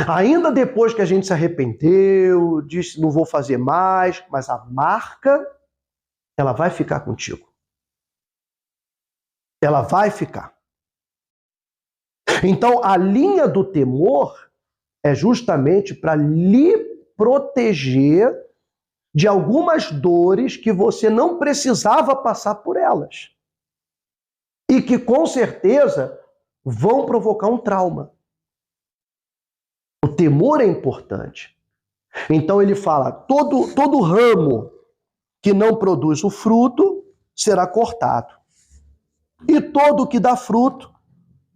Ainda depois que a gente se arrependeu, disse não vou fazer mais, mas a marca, ela vai ficar contigo. Ela vai ficar. Então, a linha do temor é justamente para lhe proteger de algumas dores que você não precisava passar por elas. E que, com certeza, vão provocar um trauma. O temor é importante. Então ele fala, todo ramo que não produz o fruto será cortado. E todo que dá fruto,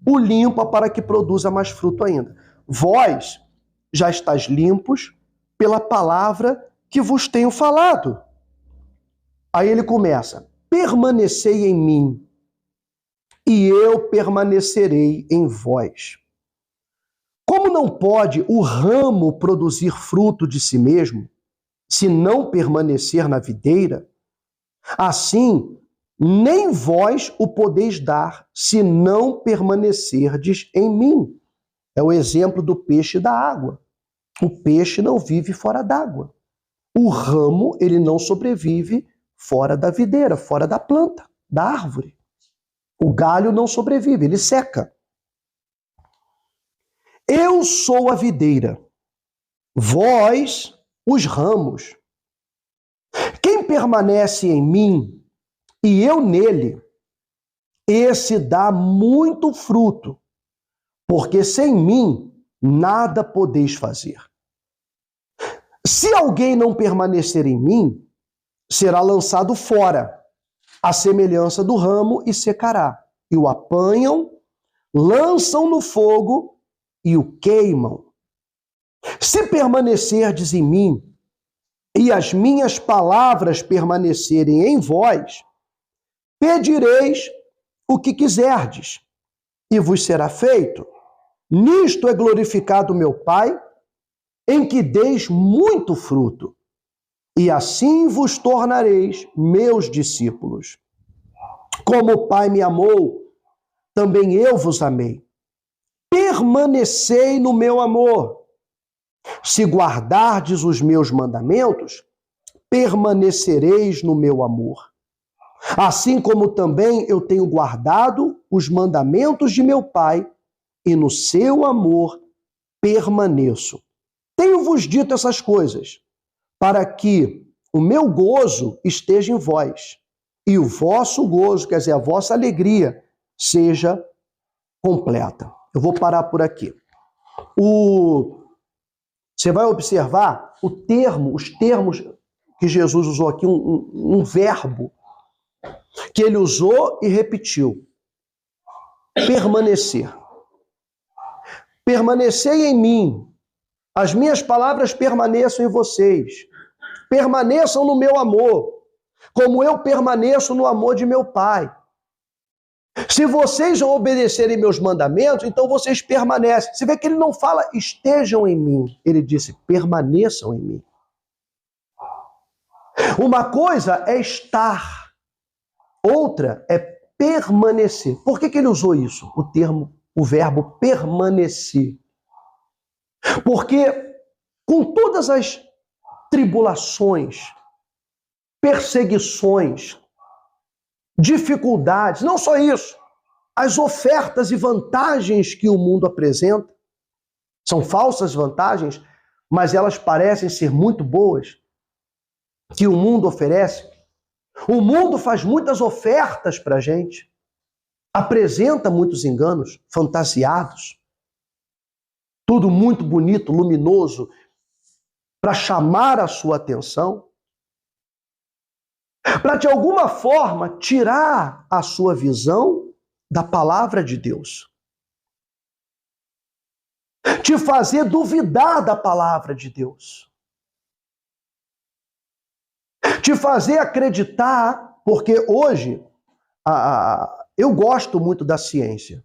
o limpa para que produza mais fruto ainda. Vós já estáis limpos pela palavra que vos tenho falado. Aí ele começa, permanecei em mim, e eu permanecerei em vós. Como não pode o ramo produzir fruto de si mesmo, se não permanecer na videira, assim nem vós o podeis dar, se não permanecerdes em mim. É o exemplo do peixe da água. O peixe não vive fora d'água. O ramo, ele não sobrevive fora da videira, fora da planta, da árvore. O galho não sobrevive, ele seca. Eu sou a videira, vós os ramos. Quem permanece em mim e eu nele, esse dá muito fruto, porque sem mim nada podeis fazer. Se alguém não permanecer em mim, será lançado fora, à semelhança do ramo, e secará. E o apanham, lançam no fogo e o queimam. Se permanecerdes em mim e as minhas palavras permanecerem em vós, pedireis o que quiserdes e vos será feito. Nisto é glorificado meu Pai, em que deis muito fruto, e assim vos tornareis meus discípulos. Como o Pai me amou, também eu vos amei. Permanecei no meu amor. Se guardardes os meus mandamentos, permanecereis no meu amor. Assim como também eu tenho guardado os mandamentos de meu Pai, e no seu amor permaneço. Tenho-vos dito essas coisas, para que o meu gozo esteja em vós, e o vosso gozo, quer dizer, a vossa alegria, seja completa. Eu vou parar por aqui. Você vai observar os termos que Jesus usou aqui, um verbo que ele usou e repetiu. Permanecer. Permanecei em mim. As minhas palavras permaneçam em vocês. Permaneçam no meu amor, como eu permaneço no amor de meu Pai. Se vocês não obedecerem meus mandamentos, então vocês permanecem. Você vê que ele não fala estejam em mim. Ele disse permaneçam em mim. Uma coisa é estar, outra é permanecer. Por que ele usou isso? O verbo permanecer. Porque com todas as tribulações, perseguições, dificuldades, não só isso, as ofertas e vantagens que o mundo apresenta são falsas vantagens, mas elas parecem ser muito boas, que o mundo oferece. O mundo faz muitas ofertas para a gente, apresenta muitos enganos fantasiados, tudo muito bonito, luminoso, para chamar a sua atenção, para de alguma forma tirar a sua visão da palavra de Deus, te fazer duvidar da palavra de Deus, te fazer acreditar, porque hoje eu gosto muito da ciência.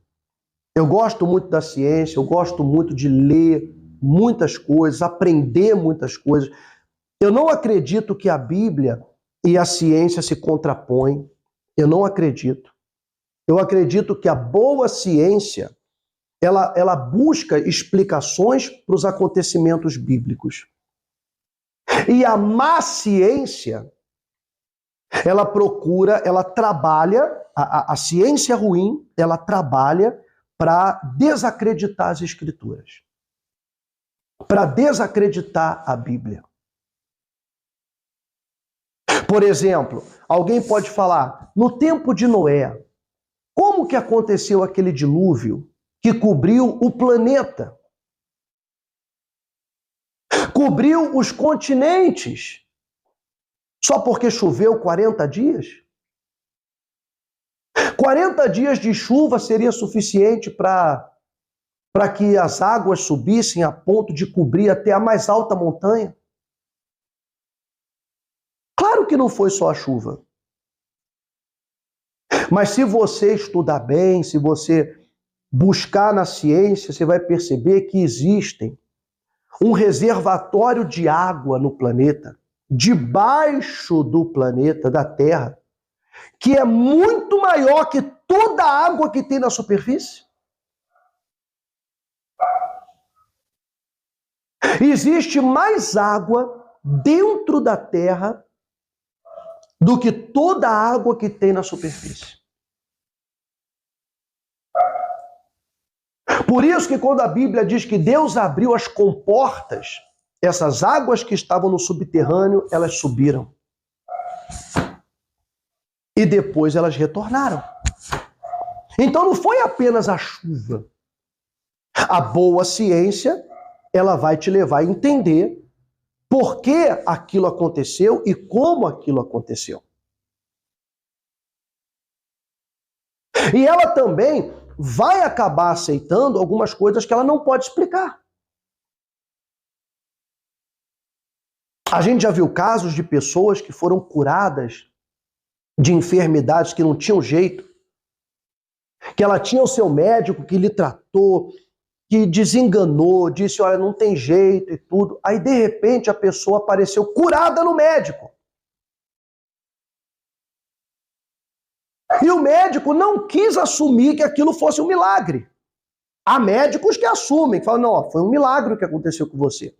Eu gosto muito da ciência, eu gosto muito de ler muitas coisas, aprender muitas coisas. Eu não acredito que a Bíblia e a ciência se contrapõem. Eu não acredito. Eu acredito que a boa ciência, ela busca explicações para os acontecimentos bíblicos. E a má ciência, ela procura, ela trabalha, a ciência ruim, ela trabalha para desacreditar as Escrituras, para desacreditar a Bíblia. Por exemplo, alguém pode falar, no tempo de Noé, como que aconteceu aquele dilúvio que cobriu o planeta? Cobriu os continentes, só porque choveu 40 dias? 40 dias de chuva seria suficiente para que as águas subissem a ponto de cobrir até a mais alta montanha? Claro que não foi só a chuva. Mas se você estudar bem, se você buscar na ciência, você vai perceber que existem um reservatório de água no planeta, debaixo do planeta, da Terra, que é muito maior que toda a água que tem na superfície. Existe mais água dentro da Terra do que toda a água que tem na superfície. Por isso que quando a Bíblia diz que Deus abriu as comportas, essas águas que estavam no subterrâneo, elas subiram. E depois elas retornaram. Então não foi apenas a chuva. A boa ciência, ela vai te levar a entender por que aquilo aconteceu e como aquilo aconteceu. E ela também vai acabar aceitando algumas coisas que ela não pode explicar. A gente já viu casos de pessoas que foram curadas de enfermidades que não tinham jeito, que ela tinha o seu médico que lhe tratou, que desenganou, disse, olha, não tem jeito e tudo. Aí, de repente, a pessoa apareceu curada no médico. E o médico não quis assumir que aquilo fosse um milagre. Há médicos que assumem, que falam, não, foi um milagre o que aconteceu com você.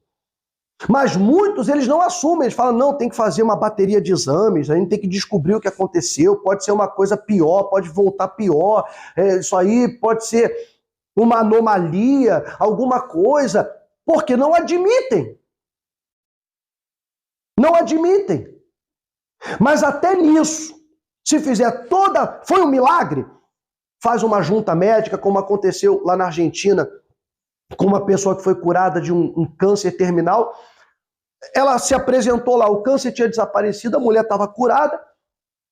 Mas muitos, eles não assumem, eles falam, não, tem que fazer uma bateria de exames, a gente tem que descobrir o que aconteceu, pode ser uma coisa pior, pode voltar pior, isso aí pode ser uma anomalia, alguma coisa, porque não admitem. Não admitem. Mas até nisso, se fizer foi um milagre, faz uma junta médica, como aconteceu lá na Argentina, com uma pessoa que foi curada de um câncer terminal. Ela se apresentou lá, o câncer tinha desaparecido, a mulher estava curada.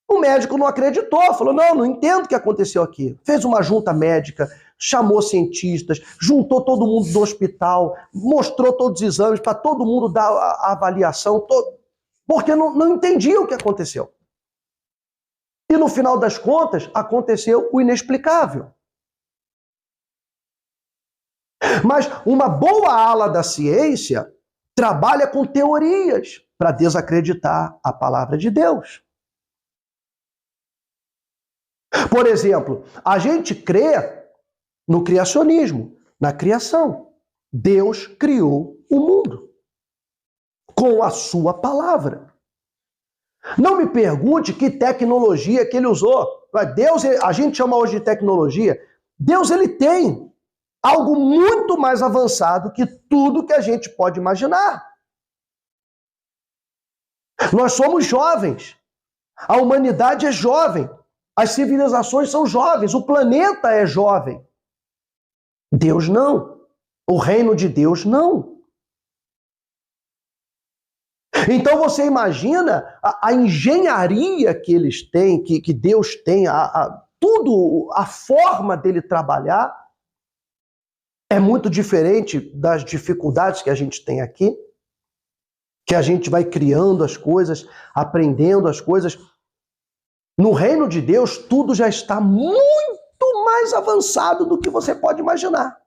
O médico não acreditou, falou, não entendo o que aconteceu aqui. Fez uma junta médica, chamou cientistas, juntou todo mundo do hospital, mostrou todos os exames para todo mundo dar a avaliação, porque não entendia o que aconteceu. E no final das contas, aconteceu o inexplicável. Mas uma boa ala da ciência trabalha com teorias para desacreditar a palavra de Deus. Por exemplo, a gente crê no criacionismo, na criação. Deus criou o mundo com a sua palavra. Não me pergunte que tecnologia que ele usou. Deus, a gente chama hoje de tecnologia. Deus, ele tem algo muito mais avançado que tudo que a gente pode imaginar. Nós somos jovens. A humanidade é jovem. As civilizações são jovens. O planeta é jovem. Deus não. O reino de Deus não. Então você imagina a engenharia que eles têm, que Deus tem, tudo, a forma dele trabalhar é muito diferente das dificuldades que a gente tem aqui. que a gente vai criando as coisas, aprendendo as coisas. No reino de Deus, tudo já está muito mais avançado do que você pode imaginar.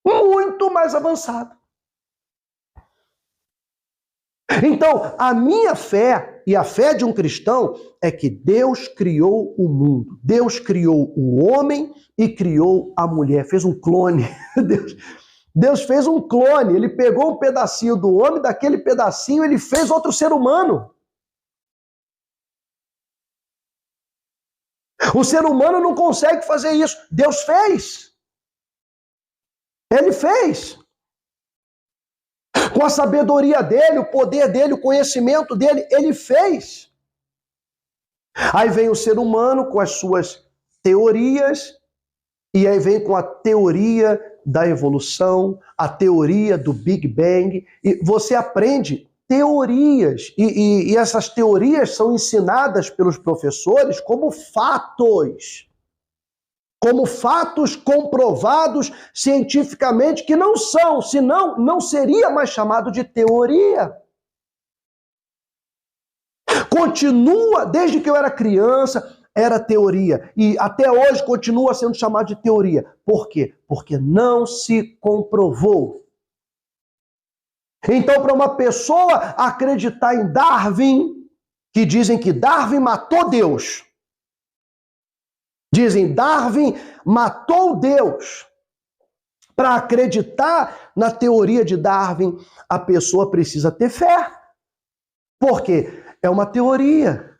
Muito mais avançado. Então, a minha fé e a fé de um cristão é que Deus criou o mundo. Deus criou o homem e criou a mulher. Fez um clone. Deus fez um clone. Ele pegou um pedacinho do homem, daquele pedacinho ele fez outro ser humano. O ser humano não consegue fazer isso. Deus fez. Ele fez. Com a sabedoria dele, o poder dele, o conhecimento dele, ele fez. Aí vem o ser humano com as suas teorias, e aí vem com a teoria da evolução, a teoria do Big Bang, e você aprende teorias, e essas teorias são ensinadas pelos professores como fatos comprovados cientificamente, que não são, senão não seria mais chamado de teoria. Continua, desde que eu era criança, era teoria, e até hoje continua sendo chamado de teoria. Por quê? Porque não se comprovou. Então, para uma pessoa acreditar em Darwin, que dizem que Darwin matou Deus, dizem Darwin matou Deus, para acreditar na teoria de Darwin, a pessoa precisa ter fé. Por quê? É uma teoria.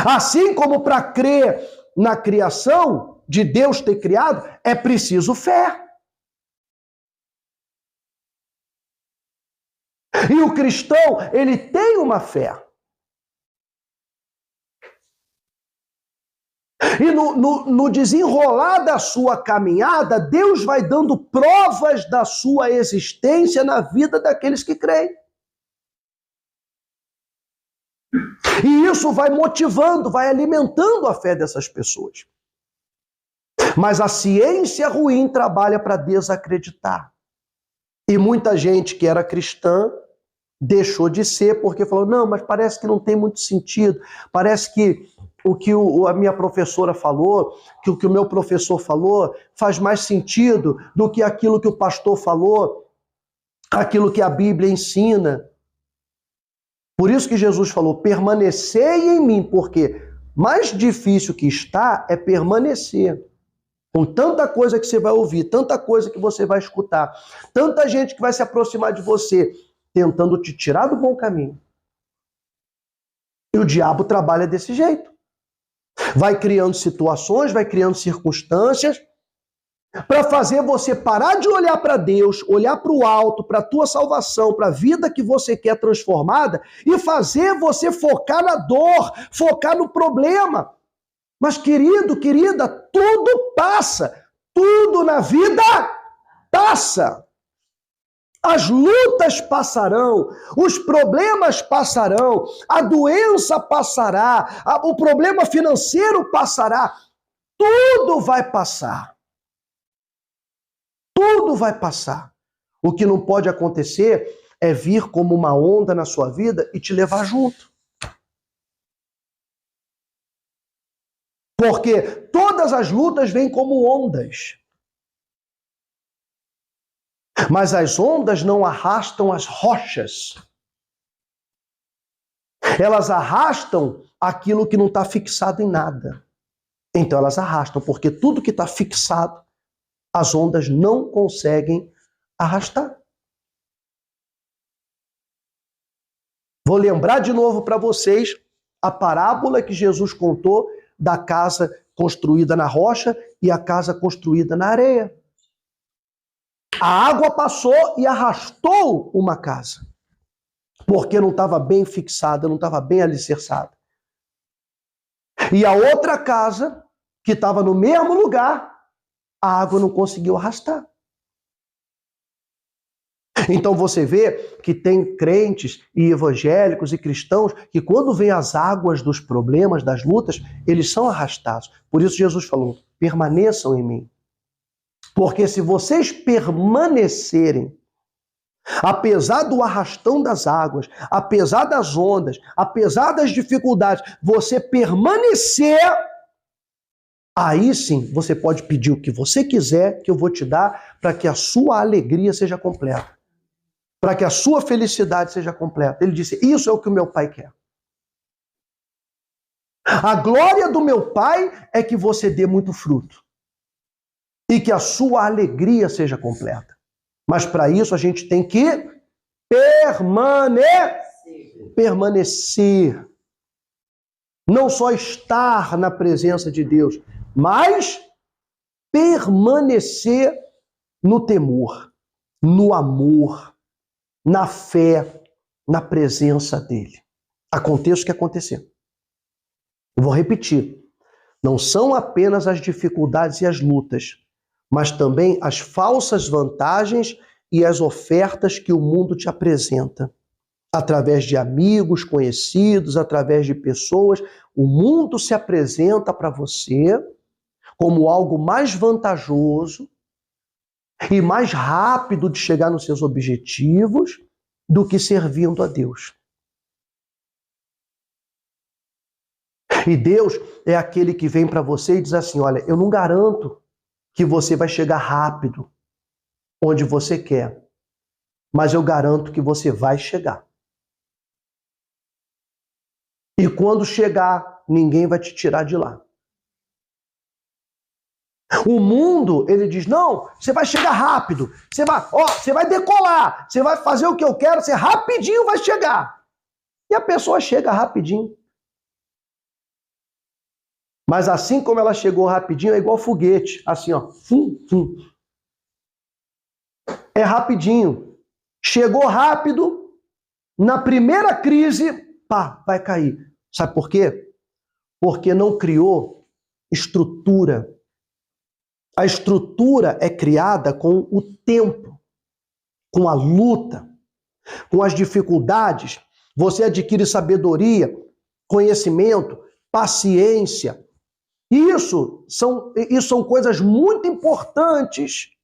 Assim como para crer na criação, de Deus ter criado, é preciso fé. E o cristão, ele tem uma fé. E no desenrolar da sua caminhada, Deus vai dando provas da sua existência na vida daqueles que creem. E isso vai motivando, vai alimentando a fé dessas pessoas. Mas a ciência ruim trabalha para desacreditar. E muita gente que era cristã deixou de ser porque falou, não, mas parece que não tem muito sentido, parece que o que a minha professora falou, que o que o meu professor falou, faz mais sentido do que aquilo que o pastor falou, aquilo que a Bíblia ensina. Por isso que Jesus falou, permanecei em mim, porque mais difícil que está é permanecer. Com tanta coisa que você vai ouvir, tanta coisa que você vai escutar, tanta gente que vai se aproximar de você, tentando te tirar do bom caminho. E o diabo trabalha desse jeito. Vai criando situações, vai criando circunstâncias para fazer você parar de olhar para Deus, olhar para o alto, para a tua salvação, para a vida que você quer transformada e fazer você focar na dor, focar no problema. Mas querido, querida, tudo passa. Tudo na vida passa. As lutas passarão, os problemas passarão, a doença passará, o problema financeiro passará, tudo vai passar. Tudo vai passar. O que não pode acontecer é vir como uma onda na sua vida e te levar junto. Porque todas as lutas vêm como ondas. Mas as ondas não arrastam as rochas. Elas arrastam aquilo que não está fixado em nada. Então elas arrastam, porque tudo que está fixado, as ondas não conseguem arrastar. Vou lembrar de novo para vocês a parábola que Jesus contou da casa construída na rocha e a casa construída na areia. A água passou e arrastou uma casa, porque não estava bem fixada, não estava bem alicerçada. E a outra casa, que estava no mesmo lugar, a água não conseguiu arrastar. Então você vê que tem crentes e evangélicos e cristãos que quando vêm as águas dos problemas, das lutas, eles são arrastados. Por isso Jesus falou, permaneçam em mim. Porque se vocês permanecerem apesar do arrastão das águas, apesar das ondas, apesar das dificuldades, você permanecer, aí sim você pode pedir o que você quiser, que eu vou te dar, para que a sua alegria seja completa, para que a sua felicidade seja completa. Ele disse, isso é o que o meu pai quer. A glória do meu pai é que você dê muito fruto e que a sua alegria seja completa. Mas para isso a gente tem que permanecer. Não só estar na presença de Deus, mas permanecer no temor, no amor, na fé, na presença dele. Aconteça o que acontecer. Eu vou repetir. Não são apenas as dificuldades e as lutas, mas também as falsas vantagens e as ofertas que o mundo te apresenta. Através de amigos, conhecidos, através de pessoas, o mundo se apresenta para você como algo mais vantajoso e mais rápido de chegar nos seus objetivos do que servindo a Deus. E Deus é aquele que vem para você e diz assim, olha, eu não garanto que você vai chegar rápido onde você quer, mas eu garanto que você vai chegar. E quando chegar, ninguém vai te tirar de lá. O mundo, ele diz, não, você vai chegar rápido, você vai decolar, você vai fazer o que eu quero, você rapidinho vai chegar. E a pessoa chega rapidinho. Mas assim como ela chegou rapidinho, é igual foguete, assim, ó, É rapidinho. Chegou rápido, na primeira crise, pá, vai cair. Sabe por quê? Porque não criou estrutura. A estrutura é criada com o tempo, com a luta, com as dificuldades. Você adquire sabedoria, conhecimento, paciência. Isso são coisas muito importantes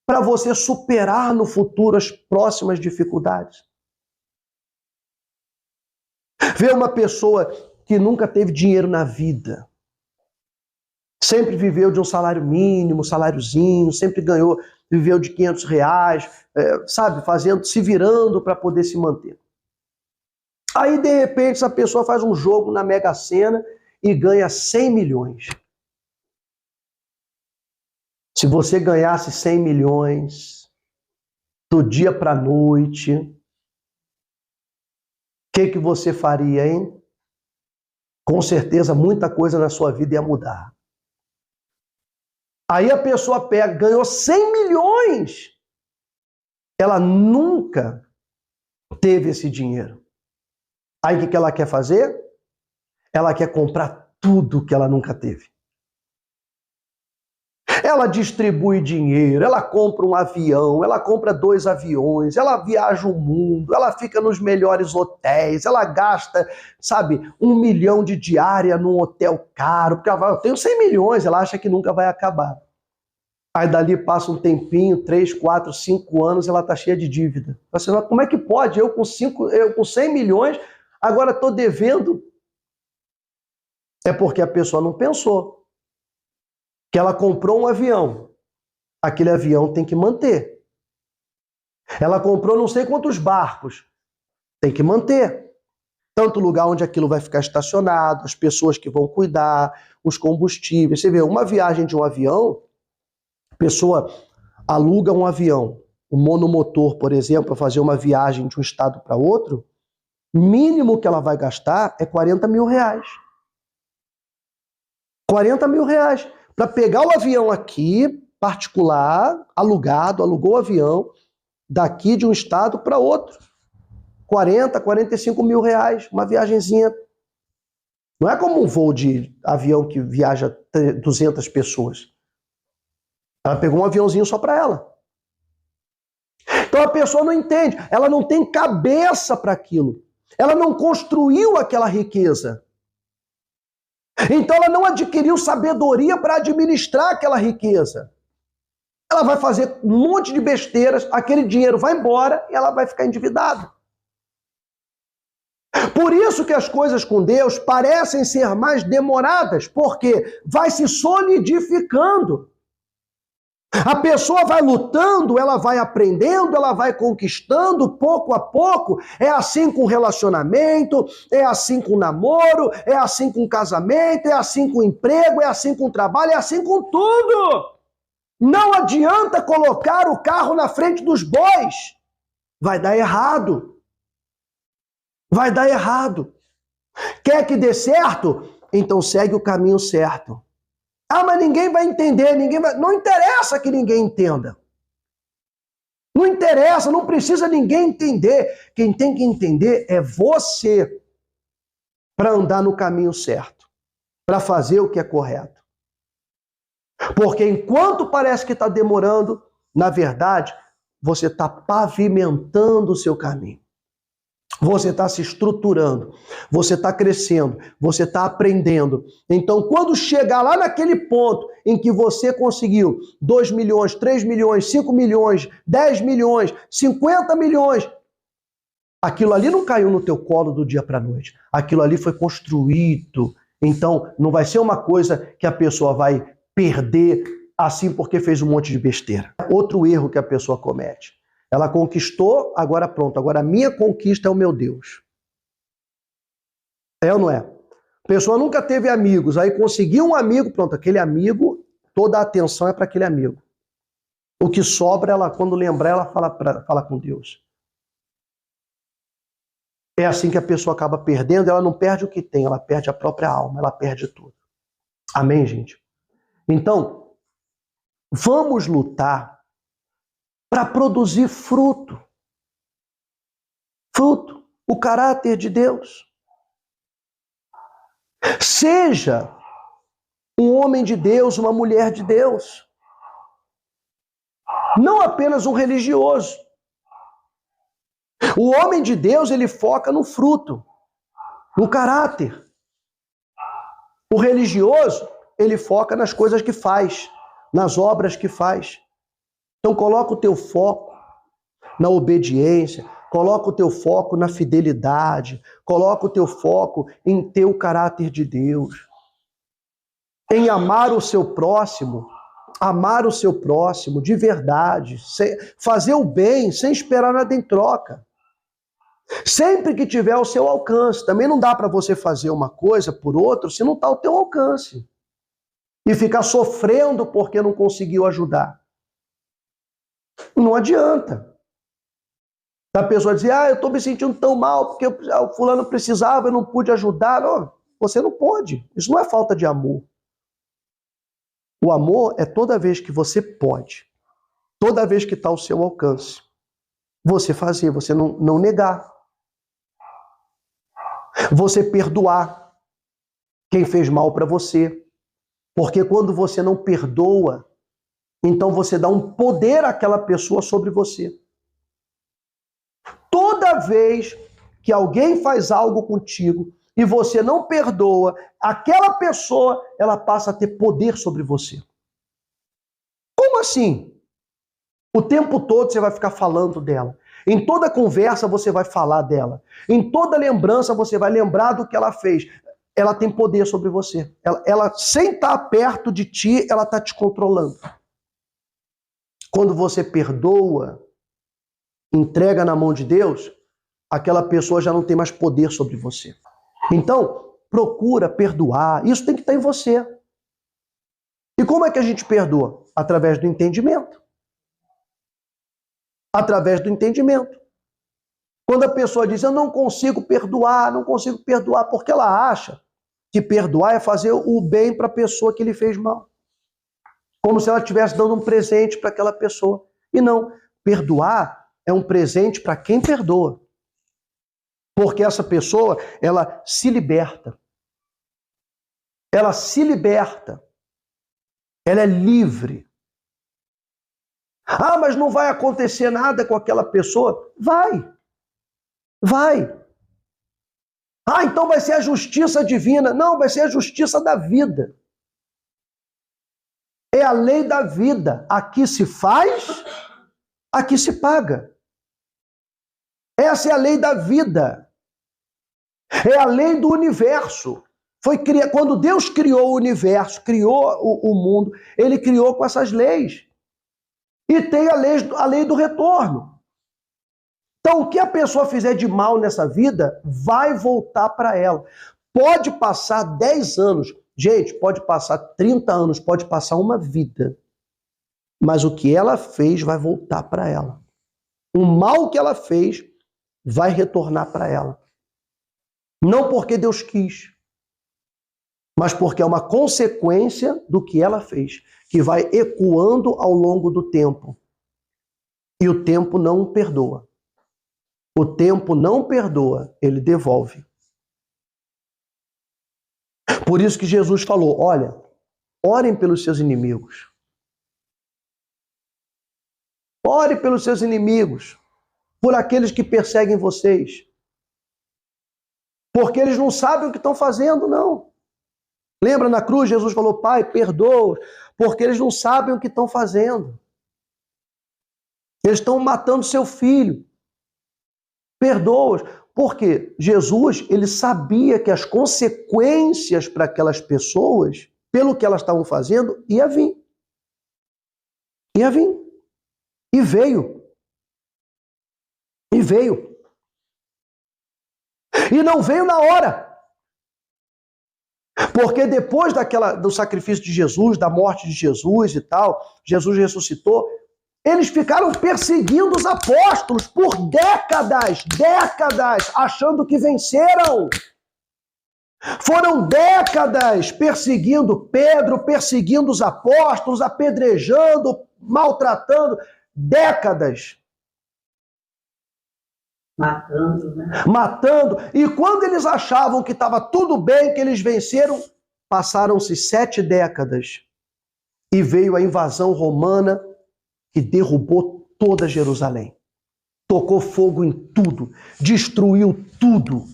para você superar no futuro as próximas dificuldades. Ver uma pessoa que nunca teve dinheiro na vida, sempre viveu de um salário mínimo, saláriozinho, sempre viveu de R$500, sabe, se virando para poder se manter. Aí, de repente, essa pessoa faz um jogo na Mega Sena e ganha 100 milhões. Se você ganhasse 100 milhões do dia para a noite, o que você faria, hein? Com certeza, muita coisa na sua vida ia mudar. Aí a pessoa ganhou 100 milhões. Ela nunca teve esse dinheiro. Aí o que ela quer fazer? Ela quer comprar tudo que ela nunca teve. Ela distribui dinheiro, ela compra um avião, ela compra 2 aviões, ela viaja o mundo, ela fica nos melhores hotéis, ela gasta, sabe, 1 milhão de diária num hotel caro, porque ela fala, eu tenho 100 milhões, ela acha que nunca vai acabar. Aí dali passa um tempinho, 3, 4, 5 anos, ela está cheia de dívida. Você fala, como é que pode? Eu com 100 milhões, agora estou devendo. É porque a pessoa não pensou que ela comprou um avião. Aquele avião tem que manter. Ela comprou não sei quantos barcos. Tem que manter. Tanto o lugar onde aquilo vai ficar estacionado, as pessoas que vão cuidar, os combustíveis. Você vê, uma viagem de um avião, a pessoa aluga um avião, um monomotor, por exemplo, para fazer uma viagem de um estado para outro, mínimo que ela vai gastar é 40 mil reais. 40 mil reais. Para pegar o avião aqui, particular, alugou o avião, daqui de um estado para outro. 40, 45 mil reais, uma viagenzinha. Não é como um voo de avião que viaja 200 pessoas. Ela pegou um aviãozinho só para ela. Então a pessoa não entende, ela não tem cabeça para aquilo. Ela não construiu aquela riqueza. Então ela não adquiriu sabedoria para administrar aquela riqueza. ela vai fazer um monte de besteiras, aquele dinheiro vai embora e ela vai ficar endividada. Por isso que as coisas com Deus parecem ser mais demoradas, porque vai se solidificando. A pessoa vai lutando, ela vai aprendendo, ela vai conquistando pouco a pouco. É assim com relacionamento, é assim com namoro, é assim com casamento, é assim com emprego, é assim com trabalho, é assim com tudo. Não adianta colocar o carro na frente dos bois. Vai dar errado. Vai dar errado. Quer que dê certo? Então segue o caminho certo. Ah, mas ninguém vai entender, Não interessa que ninguém entenda. Não interessa, não precisa ninguém entender. Quem tem que entender é você para andar no caminho certo, para fazer o que é correto. Porque enquanto parece que está demorando, na verdade, você está pavimentando o seu caminho. Você está se estruturando, você está crescendo, você está aprendendo. Então, quando chegar lá naquele ponto em que você conseguiu 2 milhões, 3 milhões, 5 milhões, 10 milhões, 50 milhões, aquilo ali não caiu no teu colo do dia para a noite. Aquilo ali foi construído. Então, não vai ser uma coisa que a pessoa vai perder assim porque fez um monte de besteira. Outro erro que a pessoa comete. Ela conquistou, agora pronto. Agora a minha conquista é o meu Deus. É ou não é? A pessoa nunca teve amigos, aí conseguiu um amigo, pronto, aquele amigo, toda a atenção é para aquele amigo. O que sobra, ela, quando lembrar, ela fala com Deus. É assim que a pessoa acaba perdendo, ela não perde o que tem, ela perde a própria alma, ela perde tudo. Amém, gente? Então, vamos lutar para produzir fruto. Fruto, o caráter de Deus. Seja um homem de Deus, uma mulher de Deus. Não apenas um religioso. O homem de Deus, ele foca no fruto, no caráter. O religioso, ele foca nas coisas que faz, nas obras que faz. Então coloca o teu foco na obediência, coloca o teu foco na fidelidade, coloca o teu foco em ter o caráter de Deus, em amar o seu próximo de verdade, fazer o bem sem esperar nada em troca. Sempre que tiver ao seu alcance. Também não dá para você fazer uma coisa por outro se não está ao teu alcance. E ficar sofrendo porque não conseguiu ajudar. Não adianta. A pessoa dizer, eu estou me sentindo tão mal porque o fulano precisava, eu não pude ajudar. Não, você não pode. Isso não é falta de amor. O amor é toda vez que você pode, toda vez que está ao seu alcance, você fazer, você não negar. Você perdoar quem fez mal para você. Porque quando você não perdoa, então você dá um poder àquela pessoa sobre você. Toda vez que alguém faz algo contigo e você não perdoa, aquela pessoa, ela passa a ter poder sobre você. Como assim? O tempo todo você vai ficar falando dela. Em toda conversa você vai falar dela. Em toda lembrança você vai lembrar do que ela fez. Ela tem poder sobre você. Ela sem estar perto de ti, ela está te controlando. Quando você perdoa, entrega na mão de Deus, aquela pessoa já não tem mais poder sobre você. Então, procura perdoar. Isso tem que estar em você. E como é que a gente perdoa? Através do entendimento. Através do entendimento. Quando a pessoa diz, eu não consigo perdoar porque ela acha que perdoar é fazer o bem para a pessoa que lhe fez mal. Como se ela estivesse dando um presente para aquela pessoa. E não, perdoar é um presente para quem perdoa. Porque essa pessoa, ela se liberta. Ela se liberta. Ela é livre. Ah, mas não vai acontecer nada com aquela pessoa? Vai. Ah, então vai ser a justiça divina. Não, vai ser a justiça da vida. É É a lei da vida. Aqui se faz, aqui se paga. Essa é a lei da vida. É a lei do universo. Quando Deus criou o universo, criou o mundo, ele criou com essas leis. E tem a lei do retorno. Então, o que a pessoa fizer de mal nessa vida, vai voltar para ela. Pode passar 10 anos. Gente, pode passar 30 anos, pode passar uma vida. Mas o que ela fez vai voltar para ela. O mal que ela fez vai retornar para ela. Não porque Deus quis, mas porque é uma consequência do que ela fez, que vai ecoando ao longo do tempo. E o tempo não perdoa. O tempo não perdoa, ele devolve. Por isso que Jesus falou, olha, orem pelos seus inimigos. Ore pelos seus inimigos, por aqueles que perseguem vocês. Porque eles não sabem o que estão fazendo, não. Lembra na cruz, Jesus falou, Pai, perdoa-os, porque eles não sabem o que estão fazendo. Eles estão matando seu filho. Perdoa-os. Porque Jesus, ele sabia que as consequências para aquelas pessoas, pelo que elas estavam fazendo, ia vir. Ia vir. E veio. E veio. E não veio na hora. Porque depois do sacrifício de Jesus, da morte de Jesus e tal, Jesus ressuscitou, eles ficaram perseguindo os apóstolos por décadas, achando que venceram. Foram décadas perseguindo Pedro, perseguindo os apóstolos, apedrejando, maltratando, décadas. Matando, né? Matando. E quando eles achavam que estava tudo bem, que eles venceram, passaram-se 7 décadas. E veio a invasão romana, que derrubou toda Jerusalém. Tocou fogo em tudo. Destruiu tudo.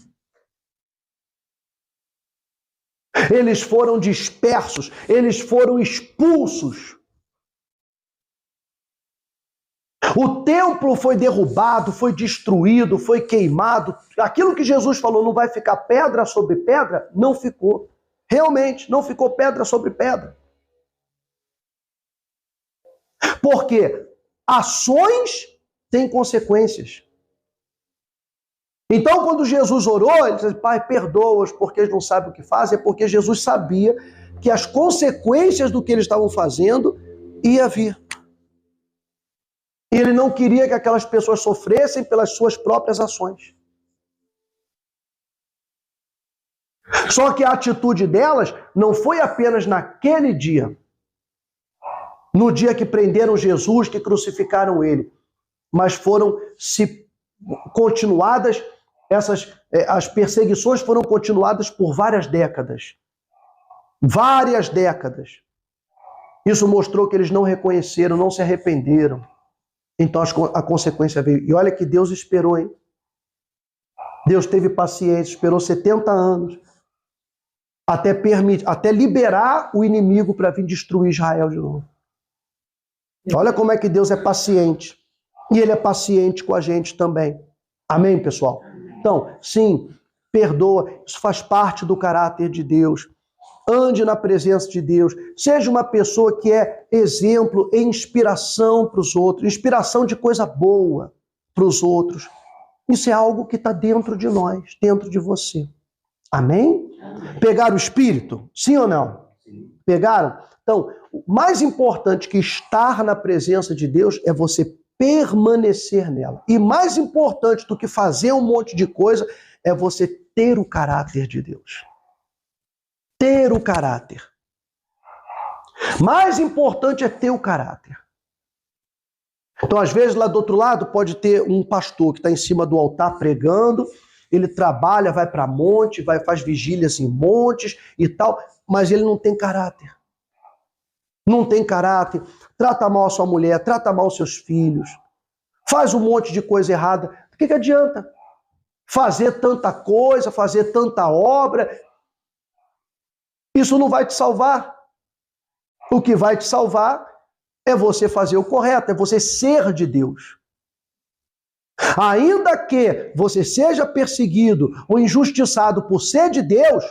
Eles foram dispersos. Eles foram expulsos. O templo foi derrubado, foi destruído, foi queimado. Aquilo que Jesus falou, não vai ficar pedra sobre pedra, não ficou. Realmente, não ficou pedra sobre pedra. Porque ações têm consequências. Então, quando Jesus orou, ele disse, Pai, perdoa-os porque eles não sabem o que fazem, é porque Jesus sabia que as consequências do que eles estavam fazendo ia vir. E ele não queria que aquelas pessoas sofressem pelas suas próprias ações. Só que a atitude delas não foi apenas naquele dia. No dia que prenderam Jesus, que crucificaram ele. Mas foram continuadas, as perseguições foram continuadas por várias décadas. Várias décadas. Isso mostrou que eles não reconheceram, não se arrependeram. Então a consequência veio. E olha que Deus esperou, hein? Deus teve paciência, esperou 70 anos até liberar o inimigo para vir destruir Israel de novo. Olha como é que Deus é paciente. E Ele é paciente com a gente também. Amém, pessoal? Então, sim, perdoa. Isso faz parte do caráter de Deus. Ande na presença de Deus. Seja uma pessoa que é exemplo e inspiração para os outros. Inspiração de coisa boa para os outros. Isso é algo que está dentro de nós, dentro de você. Amém? Pegaram o Espírito? Sim ou não? Pegaram? Então, o mais importante que estar na presença de Deus é você permanecer nela. E mais importante do que fazer um monte de coisa é você ter o caráter de Deus. Ter o caráter. Mais importante é ter o caráter. Então, às vezes, lá do outro lado, pode ter um pastor que está em cima do altar pregando, ele trabalha, vai para monte, faz vigílias em montes e tal, mas ele não tem caráter. Não tem caráter, trata mal a sua mulher, trata mal os seus filhos, faz um monte de coisa errada. O que adianta? Fazer tanta coisa, fazer tanta obra, isso não vai te salvar. O que vai te salvar é você fazer o correto, é você ser de Deus. Ainda que você seja perseguido ou injustiçado por ser de Deus,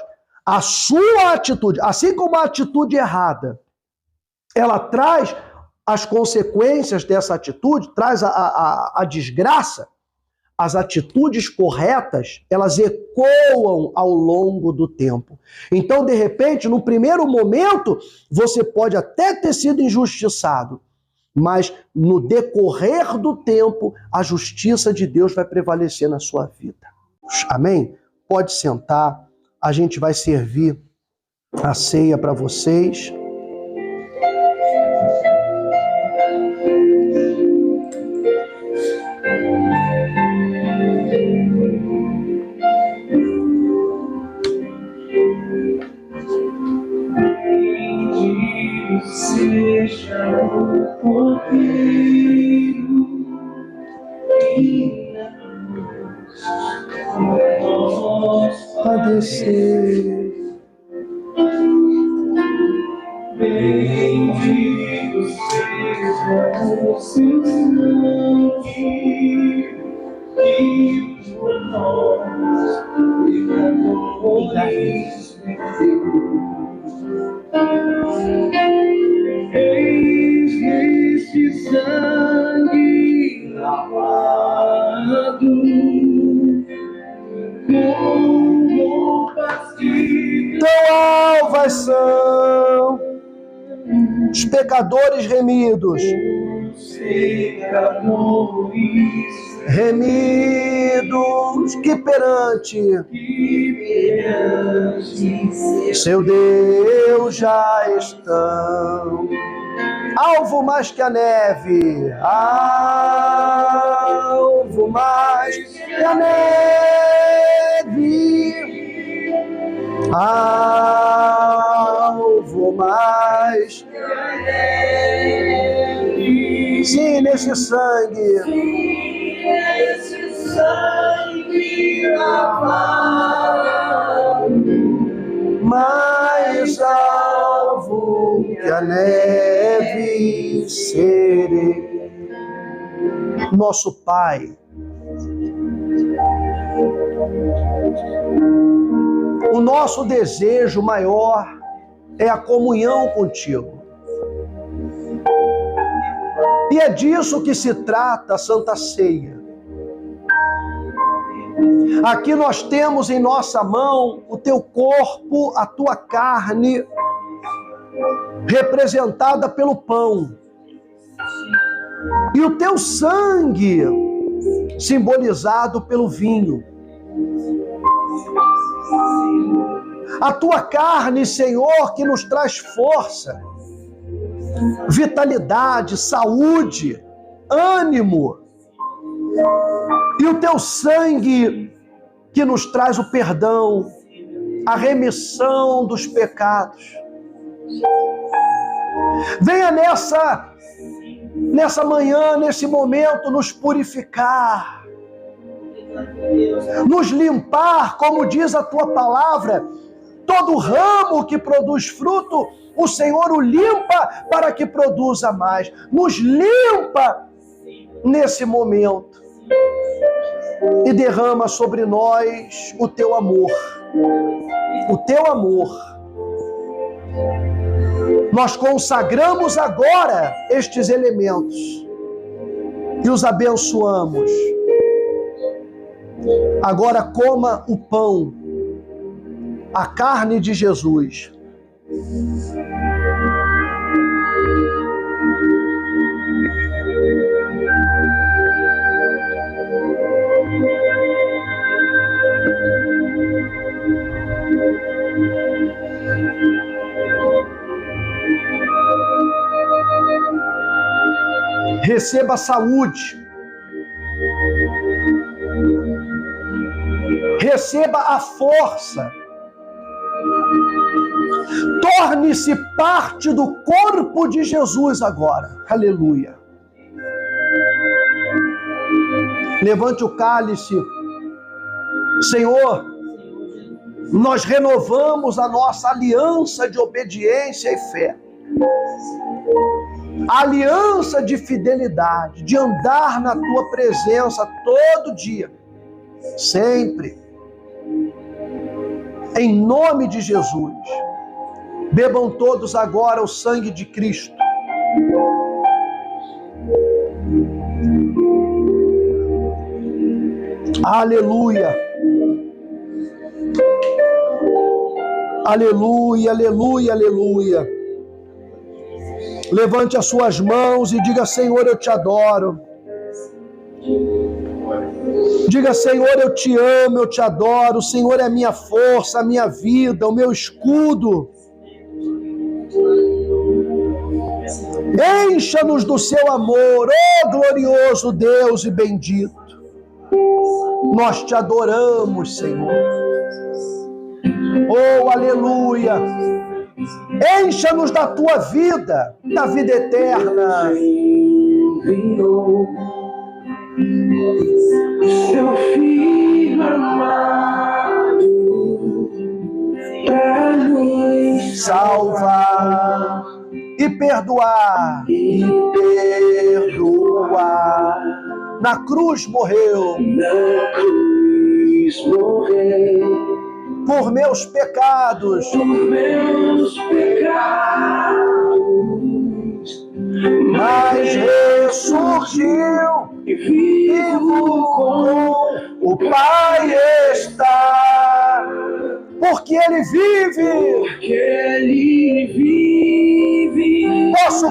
a sua atitude, assim como a atitude errada, ela traz as consequências dessa atitude, traz a desgraça. As atitudes corretas, elas ecoam ao longo do tempo. Então, de repente, no primeiro momento, você pode até ter sido injustiçado, mas no decorrer do tempo, a justiça de Deus vai prevalecer na sua vida. Amém? Pode sentar, a gente vai servir a ceia para vocês. Seja o cordeiro que nós Padecer. Bendito seja o seu sangue que por nós pecadores venceu. Eis neste sangue lavado, como pastilha. Tão alvas são os pecadores remidos. Remidos que perante seu Deus já estão. Alvo mais que a neve, alvo mais que a neve, alvo mais que a neve. Sim, nesse sangue, lavado, mais alvo que a neve serei. Nosso Pai, o nosso desejo maior é a comunhão contigo. E é disso que se trata a Santa Ceia. Aqui nós temos em nossa mão o teu corpo, a tua carne, representada pelo pão. E o teu sangue, simbolizado pelo vinho. A tua carne, Senhor, que nos traz força, vitalidade, saúde, ânimo. E o teu sangue que nos traz o perdão, a remissão dos pecados. Venha nessa manhã, nesse momento, nos purificar, nos limpar, como diz a tua palavra. Todo ramo que produz fruto, o Senhor o limpa para que produza mais. Nos limpa nesse momento e derrama sobre nós o teu amor. O teu amor. Nós consagramos agora estes elementos e os abençoamos. Agora coma o pão, a carne de Jesus. Receba saúde. Receba a força. Torne-se parte do corpo de Jesus agora. Aleluia. Levante o cálice. Senhor, nós renovamos a nossa aliança de obediência e fé. aliança de fidelidade, de andar na tua presença todo dia, sempre. Em nome de Jesus, bebam todos agora o sangue de Cristo. Aleluia. Aleluia, aleluia, aleluia. Levante as suas mãos e diga: Senhor, eu te adoro. Diga: Senhor, eu te amo, eu te adoro. O Senhor é a minha força, a minha vida, o meu escudo. Encha-nos do seu amor, ó glorioso Deus e bendito. Nós te adoramos, Senhor. Oh, aleluia. Encha-nos da tua vida, da vida eterna. Seu filho amado pra nos Salvar e perdoar. Na cruz morreu. Na cruz morreu Por meus pecados. por meus pecados, Mas ressurgiu. e vivo com O Pai está. Porque Ele vive. que Ele vive. Posso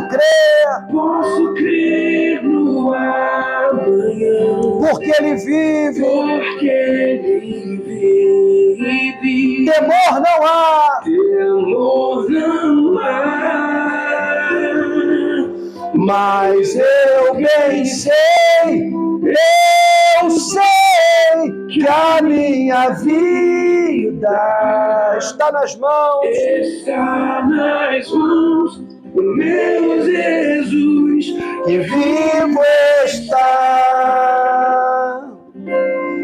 Posso crer no amanhã, porque Ele vive. porque Ele vive. Temor não há. Temor não há. Mas eu bem sei, que a minha vida está nas mãos. Está nas mãos do meu Jesus, Que vivo está.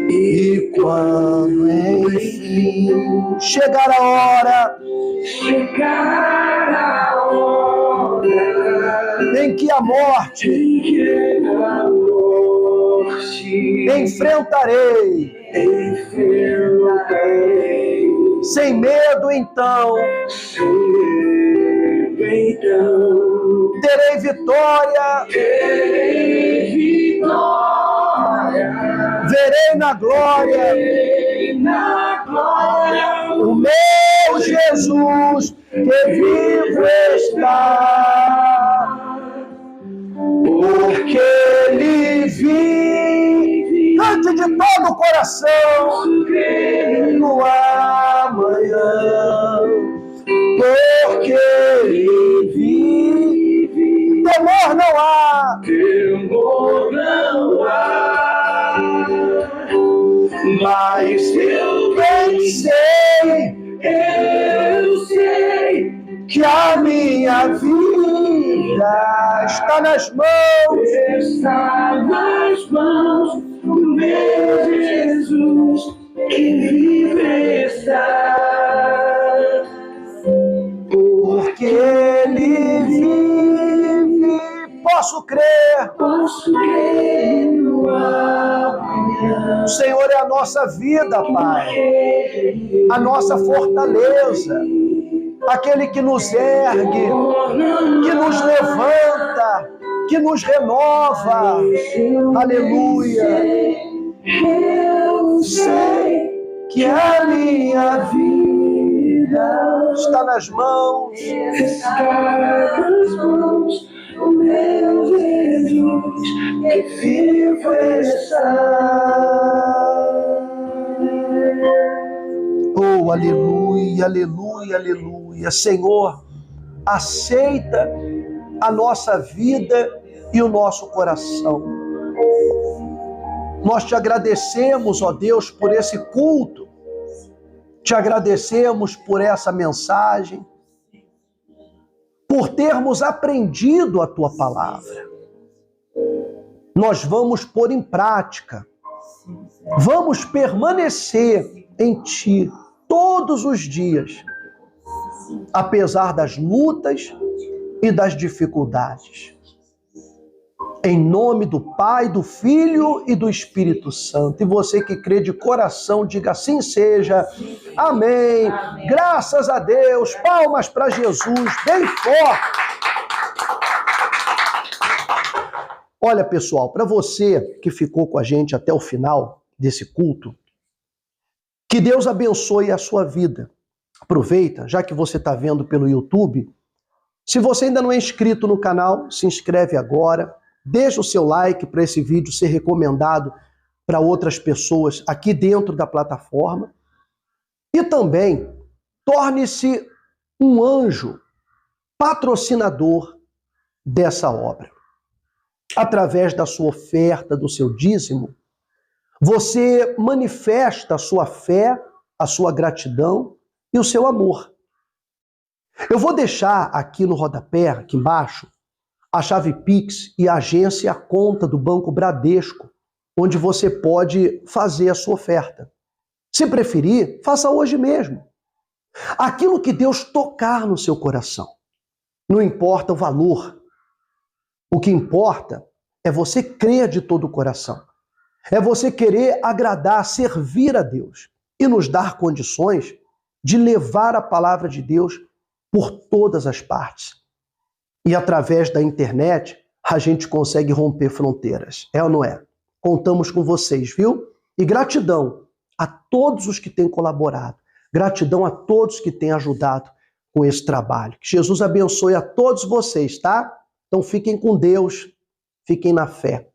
E quando enfim chegar a hora chegar a hora em que a morte em que a morte enfrentarei, enfrentarei, sem medo então então terei vitória, terei vitória, verei na glória verei na glória o meu Jesus que vivo está, porque Ele vive. Cante de todo o coração no amanhã, porque Ele vive. Temor não há. temor não há, Mas eu bem sei que a minha vida está nas mãos. está nas mãos do meu Jesus que vive está. Porque Ele vive. Posso crer. Posso crer no amanhã, O Senhor é a nossa vida, Pai, a nossa fortaleza, aquele que nos ergue, que nos levanta, que nos renova. Aleluia. eu sei Que a minha vida está nas mãos. está nas mãos do meu Jesus que vivo está. Oh, aleluia, aleluia, aleluia. Senhor, aceita a nossa vida e o nosso coração. Nós te agradecemos, ó Deus, por esse culto. Te agradecemos por essa mensagem, por termos aprendido a tua palavra. Nós vamos pôr em prática. Vamos permanecer em ti todos os dias, apesar das lutas, e das dificuldades. Em nome do Pai, do Filho e do Espírito Santo. E você que crê de coração, diga assim seja. Amém. Amém. Graças a Deus. Palmas para Jesus, bem forte. Olha, pessoal, para você que ficou com a gente até o final desse culto, que Deus abençoe a sua vida. Aproveita, já que você está vendo pelo YouTube, se você ainda não é inscrito no canal, se inscreve agora, deixa o seu like para esse vídeo ser recomendado para outras pessoas aqui dentro da plataforma e também torne-se um anjo patrocinador dessa obra. Através da sua oferta, do seu dízimo, você manifesta a sua fé, a sua gratidão e o seu amor. Eu vou deixar aqui no rodapé, aqui embaixo, a chave Pix e a agência e a conta do Banco Bradesco, onde você pode fazer a sua oferta. Se preferir, faça hoje mesmo. Aquilo que Deus tocar no seu coração. Não importa o valor. O que importa é você crer de todo o coração. É você querer agradar, servir a Deus e nos dar condições de levar a palavra de Deus por todas as partes. E através da internet, a gente consegue romper fronteiras. É ou não é? Contamos com vocês, viu? E gratidão a todos os que têm colaborado. Gratidão a todos que têm ajudado com esse trabalho. Que Jesus abençoe a todos vocês, tá? Então fiquem com Deus, fiquem na fé.